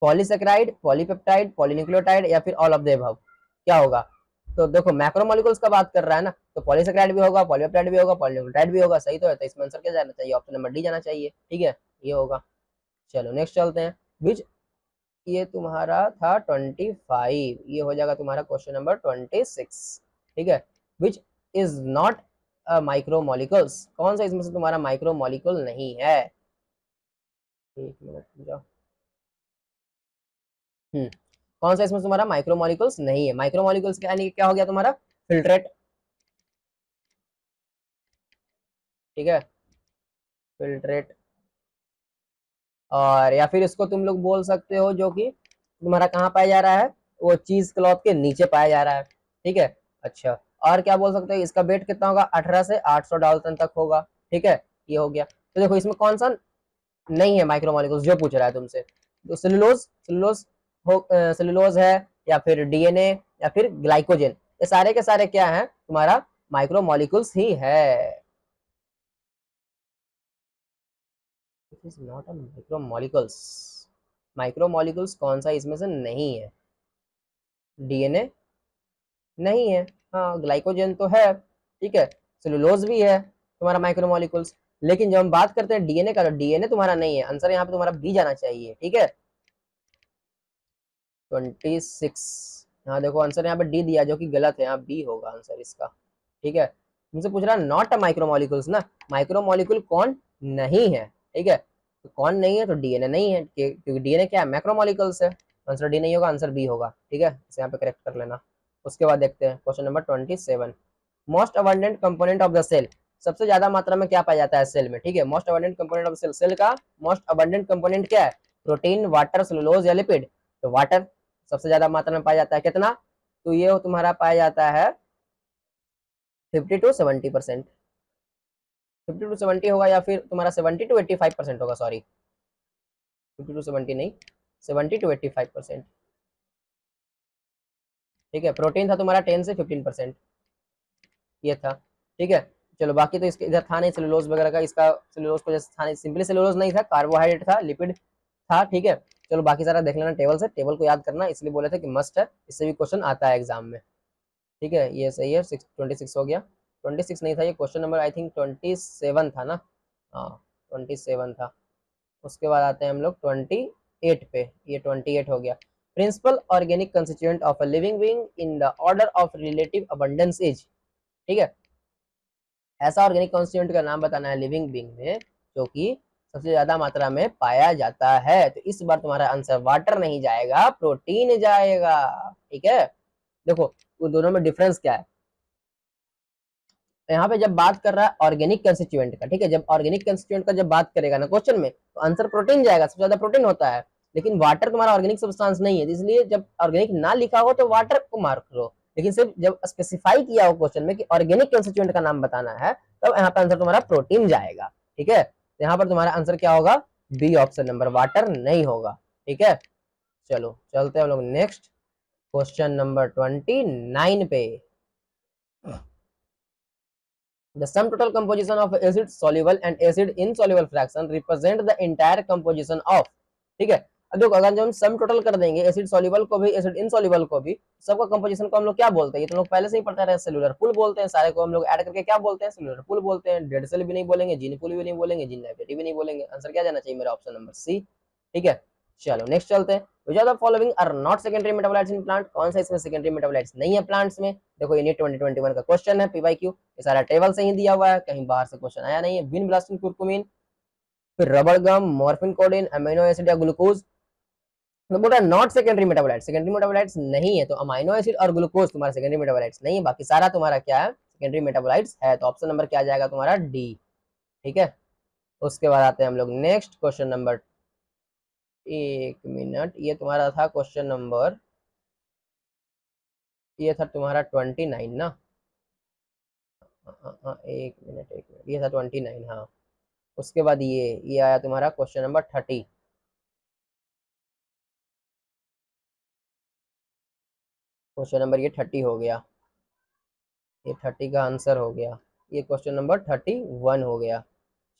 polysaccharide, polypeptide, polynucleotide या फिर ऑल ऑफ द अबव, क्या होगा। तो देखो मैक्रोमोलिकुल्स का बात कर रहा है ना, तो पॉलीसेकेराइड भी होगा, पॉलीपेप्टाइड भी होगा, पॉलीन्यूक्लियोटाइड भी होगा, सही तो है। तो इसमें आंसर क्या जाना चाहिए, ऑप्शन नंबर डी जाना चाहिए, ठीक है, ये होगा। चलो नेक्स्ट चलते हैं, विच, ये तुम्हारा था 25, ये हो जाएगा तुम्हारा क्वेश्चन नंबर 26, ठीक है। विच इज नॉट माइक्रोमोलिकुल्स, कौन सा इसमें से तुम्हारा माइक्रोमोलिकुल नहीं है, एक मिनट जाओ, कौन सा इसमें तुम्हारा माइक्रोमोलिकुल्स नहीं है? माइक्रोमोलिकुल्स यानी क्या हो गया तुम्हारा? फिल्ट्रेट, ठीक है, फिल्ट्रेट। और या फिर इसको तुम लोग बोल सकते हो जो कि तुम्हारा कहाँ पाया जा रहा है, वो चीज क्लॉथ के नीचे पाया जा रहा है, ठीक है। अच्छा, और क्या बोल सकते हो, इसका वेट कितना होगा? 18 से 800 डाल्टन तक होगा, ठीक है। ये हो गया। तो देखो इसमें कौन सा नहीं है माइक्रोमोलिकुल्स जो पूछ रहा है तुमसे? तो सेलुलोज, सेलुलोज हो, सेलुलोज है, या फिर डीएनए, या फिर ग्लाइकोजन, ये सारे के सारे क्या है तुम्हारा? माइक्रोमोलिकुल्स ही है। This is not a micromolecules. Micromolecules कौन सा इसमें से नहीं है? डीएनए नहीं है, हाँ, ग्लाइकोजन तो है, ठीक है, सेलुलोज भी है तुम्हारा माइक्रोमोलिकुल्स। लेकिन जब हम बात करते हैं डीएनए का, तो डीएनए तुम्हारा नहीं है। आंसर यहाँ पे तुम्हारा बी जाना चाहिए, ठीक है। 26। हाँ देखो आंसर यहाँ पे डी दिया जो कि गलत है, यहाँ बी होगा आंसर इसका, ठीक है। तुमसे पूछ रहा है नॉट अ माइक्रोमोलिकुल्स ना, माइक्रोमोलिकुल कौन नहीं है, ठीक है। तो कौन नहीं है? तो डीएनए नहीं है, क्योंकि डीएनए क्या है? मैक्रोमोलिकुल्स है। आंसर डी नहीं होगा, आंसर बी होगा, ठीक है। इसे यहाँ पे करेक्ट कर लेना। उसके बाद देखते हैं question number 27। Most abundant component of the cell, सबसे ज्यादा मात्रा में क्या पाया जाता है सेल में, ठीक है। Most abundant component of cell, cell का मोस्ट अबंडेंट कंपोनेंट क्या है? प्रोटीन, वाटर, सेलुलोज या लिपिड? तो वाटर सबसे ज्यादा मात्रा में पाया जाता है, कितना? तो ये तुम्हारा पाया जाता है 50 to 70%। 50 to 70 होगा, या फिर तुम्हारा 70 to 85% होगा, सॉरी, 50 to 70 नहीं, 70 to 85%, ठीक है। प्रोटीन था तुम्हारा 10 से 15%, ये था, ठीक है। चलो बाकी तो इसके इधर था नहीं सेलुलोज वगैरह का, इसका सेलुलोज को जैसे था नहीं, सिंपली सेलुलोज नहीं था, कार्बोहाइड्रेट था, लिपिड था, ठीक है। चलो बाकी सारा देख लेना टेबल से, टेबल को याद करना, इसलिए बोले थे कि मस्ट है, इससे भी क्वेश्चन आता है एग्जाम में, ठीक है। ये सही है, 26 हो गया। 26 नहीं था, ये क्वेश्चन नंबर आई थिंक 27 था ना, हाँ 27 था। उसके बाद आते हैं हम लोग 28 पे, ये 28 हो गया। Principal organic constituent of a living being in the order of relative abundance is, ठीक है। ऐसा ऑर्गेनिक कॉन्स्टिट्यूएंट का नाम बताना है लिविंग बीइंग में जो कि सबसे ज्यादा मात्रा में पाया जाता है। तो इस बार तुम्हारा आंसर वाटर नहीं जाएगा, प्रोटीन जाएगा, ठीक है। देखो वो दोनों में डिफरेंस क्या है, यहाँ पे जब बात कर रहा है ऑर्गेनिक कंस्टिट्यूएंट का, ठीक है, जब ऑर्गेनिक कंस्टिट्यूएंट का जब बात करेगा ना क्वेश्चन में, तो आंसर प्रोटीन जाएगा, सबसे ज्यादा प्रोटीन होता है। लेकिन वाटर तुम्हारा ऑर्गेनिक सब्सटेंस नहीं है, इसलिए जब ऑर्गेनिक ना लिखा हो तो वाटर को मार्क करो, लेकिन सिर्फ जब स्पेसिफाई किया हो क्वेश्चन में कि ऑर्गेनिक कंस्टिट्यूएंट का नाम बताना है, तब यहाँ पे आंसर तुम्हारा प्रोटीन जाएगा, ठीक है। तो यहाँ पर तुम्हारा आंसर क्या होगा? बी ऑप्शन नंबर, वाटर नहीं होगा, ठीक है। चलो चलते हैं हम लोग नेक्स्ट क्वेश्चन नंबर 29 पे। The sum total composition of acid soluble and acid insoluble fraction represent the entire composition of, ठीक है। अब देखो अगर जब हम सम टोटल कर देंगे एसिड सॉल्युबल को भी एसिड इनसॉल्युबल को भी, सबका कंपोजिशन को हम लोग क्या बोलते हैं? ये तो लोग पहले से ही पढ़ते रहे, सेलुलर पूल बोलते हैं। सारे को हम लोग ऐड करके क्या बोलते हैं? सेलुलर पूल बोलते हैं। डेड सेल भी नहीं बोलेंगे, जीन पूल भी नहीं बोलेंगे, जीन लाइब्रेरी भी नहीं बोलेंगे। आंसर क्या जाना चाहिए मेरा? ऑप्शन नंबर सी, ठीक है। चलो नेक्स्ट चलते हैं। which of the following are not secondary metabolites in plant, कौन सा इसमें सेकेंडरी मेटाबोलाइट्स नहीं है प्लांट्स में? देखो ये नीट 2021 का क्वेश्चन है, पीवाईक्यू, ये सारा टेबल से ही दिया हुआ है, कहीं बाहर से क्वेश्चन आया नहीं है। विन ब्लास्टिन, कुरकुमिन, फिर रबर गम, मॉर्फिन, कोडिन, अमीनो एसिड या ग्लूकोज। तो बोल रहा है not secondary metabolites, secondary metabolites नहीं है, तो अमीनो एसिड और ग्लूकोज तुम्हारा सेकेंडरी मेटाबोलाइट्स नहीं है, बाकी सारा तुम्हारा क्या है? सेकेंडरी मेटाबोलाइट्स है। तो ऑप्शन नंबर क्या जाएगा तुम्हारा? डी, ठीक है। उसके बाद आते हैं हम लोग नेक्स्ट क्वेश्चन नंबर, एक मिनट, ये तुम्हारा था क्वेश्चन नंबर, ये था तुम्हारा 29 ना, एक मिनट एक मिनट, ये था 29, हाँ। उसके बाद ये आया तुम्हारा क्वेश्चन नंबर 30। क्वेश्चन नंबर ये 30 हो गया, ये 30 का आंसर हो गया। ये क्वेश्चन नंबर 31 हो गया।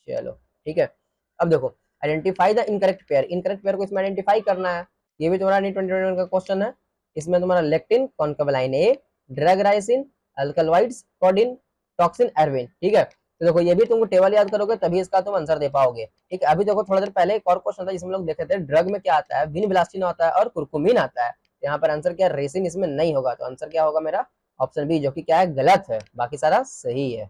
चलो ठीक है। अब देखो identify the incorrect pair, incorrect pair को इसमें आइडेंटिफाई करना है। ये भी तुम्हारा नी 2021 का क्वेश्चन है। इसमें तुम्हारा lectin, concanavalin A, drug ricin, alkaloids, codeine, toxin, ervin, ठीक है। तो देखो ये भी तुमको टेबल याद करोगे तभी इसका तुम आंसर दे पाओगे, ठीक है। अभी देखो थोड़ा देर पहले एक और क्वेश्चन था जिसमें लोग देखे थे ड्रग में क्या आता है, विनब्लास्टिन आता है और कुरकुमिन आता है। यहाँ पर आंसर क्या? रेसिन इसमें नहीं होगा, तो आंसर क्या होगा मेरा? ऑप्शन बी, जो कि क्या है? गलत है, बाकी सारा सही है।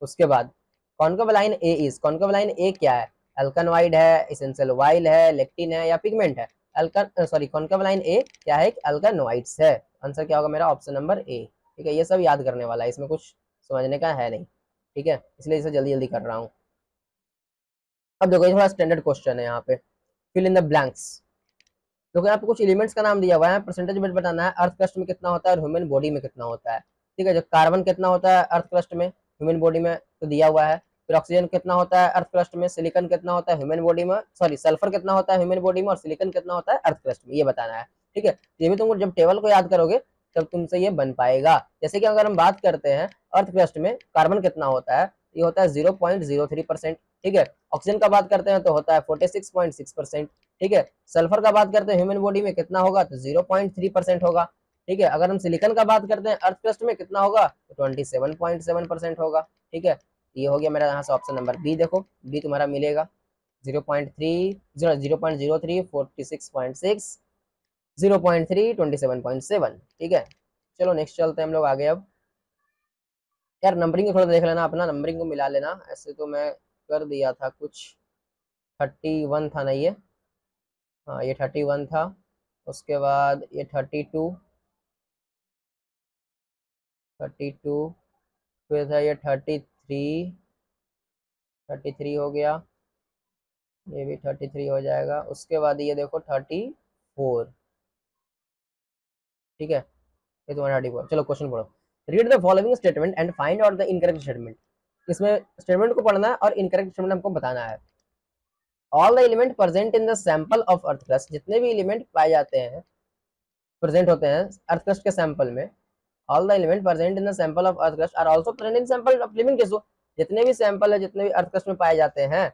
उसके बाद कॉन्कावलाइन ए इज, कॉन्कावलाइन ए क्या है? अल्कनवाइड है, एसेंशियल ऑयल है, लेक्टिन है या पिगमेंट है? सॉरी कॉन्केव ए क्या है, अल्कानोइड्स है। आंसर क्या होगा मेरा, ऑप्शन नंबर ए। ठीक है, ये सब याद करने वाला है, इसमें कुछ समझने का है नहीं। ठीक है, इसलिए इसे जल्दी जल्दी कर रहा हूँ। अब देखो ये थोड़ा स्टैंडर्ड क्वेश्चन है यहाँ पे, फिल इन द ब्लैंक्स। देखो यहाँ पे कुछ एलिमेंट्स का नाम दिया हुआ है, परसेंटेज में बताना है अर्थ क्रस्ट में कितना होता है और ह्यूमन बॉडी में कितना होता है। ठीक है, जो कार्बन कितना होता है अर्थ क्रस्ट में, ह्यूमन बॉडी में तो दिया हुआ है। फिर ऑक्सीजन कितना होता है अर्थ क्रस्ट में, सिलिकॉन कितना होता है ह्यूमन बॉडी में, सॉरी सल्फर कितना होता है ह्यूमन बॉडी में, और सिलिकॉन कितना होता है अर्थ क्रस्ट में, ये बताना है। ठीक है, ये भी तुमको जब टेबल को याद करोगे तब तुमसे ये बन पाएगा। जैसे कि अगर हम बात करते हैं अर्थ क्रस्ट में कार्बन कितना होता है, ये होता है 0.03%। ठीक है, ऑक्सीजन का बात करते हैं तो होता है 46.6%। ठीक है, सल्फर का बात करते हैं ह्यूमन बॉडी में कितना होगा तो 0.3% होगा। ठीक है, अगर हम सिलिकॉन का बात करते हैं अर्थ क्रस्ट में कितना होगा तो 27.7% होगा। ठीक है, ये हो गया मेरा यहाँ से ऑप्शन नंबर बी। देखो बी तुम्हारा मिलेगा 0.3 0.03 46.6 0.3 27.7। ठीक है, चलो नेक्स्ट चलते हैं हम लोग आगे। अब यार नंबरिंग को थोड़ा देख लेना, अपना नंबरिंग को मिला लेना। ऐसे तो मैं कर दिया था कुछ, 31 था ना ये, हाँ ये 31 था। उसके बाद ये 32 फिर था ये 33 हो गया, ये भी 33 हो जाएगा। उसके बाद ये देखो 34। ठीक है, ये तुम्हारा 34। चलो क्वेश्चन पढ़ो। Read the following statement and find out the incorrect statement. इसमें स्टेटमेंट को पढ़ना है और इनकरेक्ट स्टेटमेंट हमको बताना है। All the element present in the sample of earth crust, जितने भी एलिमेंट पाए जाते हैं प्रेजेंट होते हैं अर्थ क्रस्ट के सैंपल में, all the element present in the sample of earth crust are also present in sample of living tissue. जितने भी सैंपल है, जितने भी अर्थ क्रस्ट में पाए जाते हैं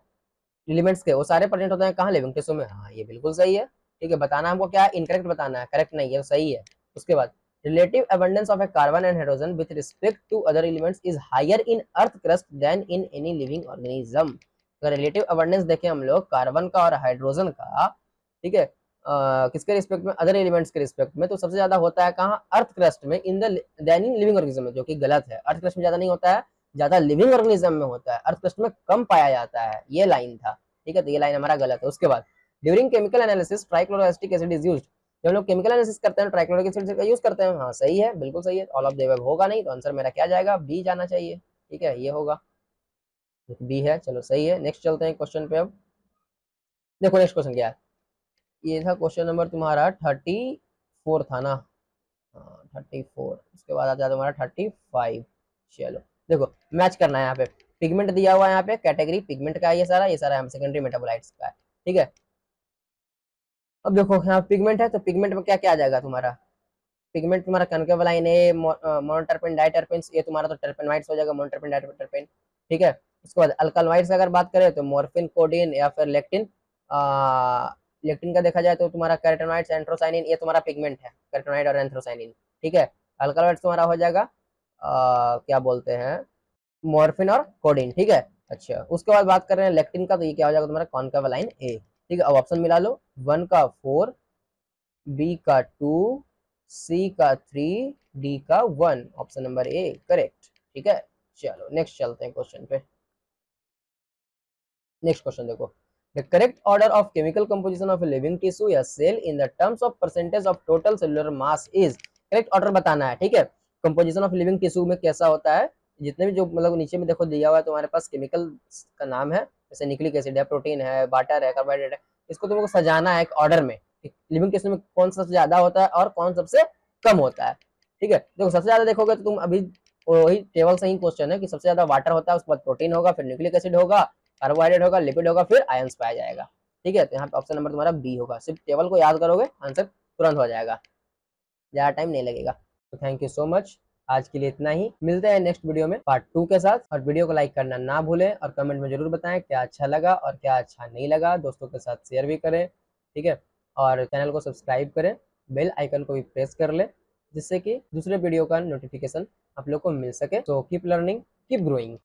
एलिमेंट्स के, वो सारे प्रेजेंट होते हैं कहाँ, लिविंग टिश्यू में। हाँ ये बिल्कुल सही है। ठीक है, बताना हमको क्या है, इनकरेक्ट बताना है, करेक्ट नहीं है, सही है। उसके बाद relative abundance of a carbon and hydrogen with respect to other elements is higher in earth crust than in any living organism. अगर रिलेटिव अबंडेंस देखें हम लोग कार्बन का और हाइड्रोजन का, ठीक है, किसके रिस्पेक्ट में, अदर एलिमेंट्स के रिस्पेक्ट में, तो सबसे ज्यादा होता है कहाँ, अर्थ क्रस्ट में, in the then in living organism में, जो कि गलत है। अर्थ क्रस्ट में ज्यादा नहीं होता है, ज्यादा लिविंग ऑर्गेनिज्म में होता है, अर्थ क्रस्ट में कम पाया जाता है। ये लाइन था। ठीक है, तो ये लाइन हमारा गलत है। उसके बाद during chemical analysis trichloroacetic acid is used. जब हम लोग केमिकल एनालिसिस करते हैं ट्राइक्लोरिक एसिड का यूज करते हैं। हाँ सही है, बिल्कुल सही है। ऑल ऑफ द अबव होगा नहीं, तो आंसर मेरा क्या जाएगा, बी जाना चाहिए। ठीक है, ये होगा, बी है। चलो सही है, नेक्स्ट चलते हैं क्वेश्चन पे। अब देखो नेक्स्ट क्वेश्चन क्या है, ये था क्वेश्चन नंबर तुम्हारा 34 था ना, हाँ 34। उसके बाद आता है तुम्हारा 35। चलो देखो मैच करना है यहाँ पे, पिगमेंट दिया हुआ है यहाँ पे, कैटेगरी पिगमेंट का है ये सारा यहाँ सेकेंडरी मेटाबोलाइट्स का है। ठीक है, अब देखो यहाँ पिगमेंट है, तो पिगमेंट में क्या क्या आ जाएगा तुम्हारा, पिगमेंट तुम्हारा कनकेवलाइन है, मोनोटर्पेन डाइटर्पेन, ये तुम्हारा तो टर्पेनोइड्स हो जाएगा, मोनोटर्पेन डाइटर्पेन। ठीक है, उसके बाद अल्कलॉइड्स अगर बात करें तो मॉर्फिन, कोडीन या फिर लेक्टिन। लेक्टिन का देखा जाए तो तुम्हारा कैरोटेनॉइड्स, एंथ्रोसाइनिन, ये तुम्हारा पिगमेंट है, कैरोटेनॉइड और एंथ्रोसाइनिन। ठीक है, अल्कलॉइड्स तुम्हारा हो जाएगा क्या बोलते हैं, मॉर्फिन और कोडीन। ठीक है, अच्छा उसके बाद बात कर रहे हैं लेक्टिन का, तो ये क्या हो जाएगा तुम्हारा कॉन्केवलाइन ए। ठीक है, अब ऑप्शन मिला लो, 1 का 4, बी का 2, सी का 3, डी का 1, ऑप्शन नंबर ए करेक्ट। ठीक है, चलो नेक्स्ट चलते हैं क्वेश्चन पे। नेक्स्ट क्वेश्चन देखो, the correct order of chemical composition of a living tissue या cell in the terms of percentage of total cellular mass is. Correct order बताना है। ठीक है, कंपोजिशन ऑफ लिविंग टिश्यू में कैसा होता है, जितने भी जो मतलब नीचे में देखो दिया हुआ है तुम्हारे पास केमिकल का नाम है, जैसे न्यूक्लिक एसिड है, प्रोटीन है, वाटर है, कार्बोहाइड्रेट है, इसको तुमको सजाना है एक ऑर्डर में, लिविंग टिश्यू में कौन सबसे ज्यादा होता है और कौन सबसे कम होता है। ठीक है, देखो सबसे ज्यादा देखोगे तो तुम अभी वही टेबल से ही क्वेश्चन है कि सबसे ज्यादा वाटर होता है, उसके बाद प्रोटीन होगा, फिर न्यूक्लिक एसिड होगा, कार्बोहाइड्रेट होगा, लिपिड होगा, फिर आयंस पाया जाएगा। ठीक है, तो यहाँ पे ऑप्शन नंबर तुम्हारा बी होगा। सिर्फ टेबल को याद करोगे आंसर तुरंत हो जाएगा, ज्यादा टाइम नहीं लगेगा। तो थैंक यू सो मच, आज के लिए इतना ही। मिलते हैं नेक्स्ट वीडियो में पार्ट 2 के साथ, और वीडियो को लाइक करना ना भूलें और कमेंट में जरूर बताएं क्या अच्छा लगा और क्या अच्छा नहीं लगा। दोस्तों के साथ शेयर भी करें। ठीक है, और चैनल को सब्सक्राइब करें, बेल आइकन को भी प्रेस कर लें, जिससे कि दूसरे वीडियो का नोटिफिकेशन आप लोग को मिल सके। तो कीप लर्निंग, कीप ग्रोइंग।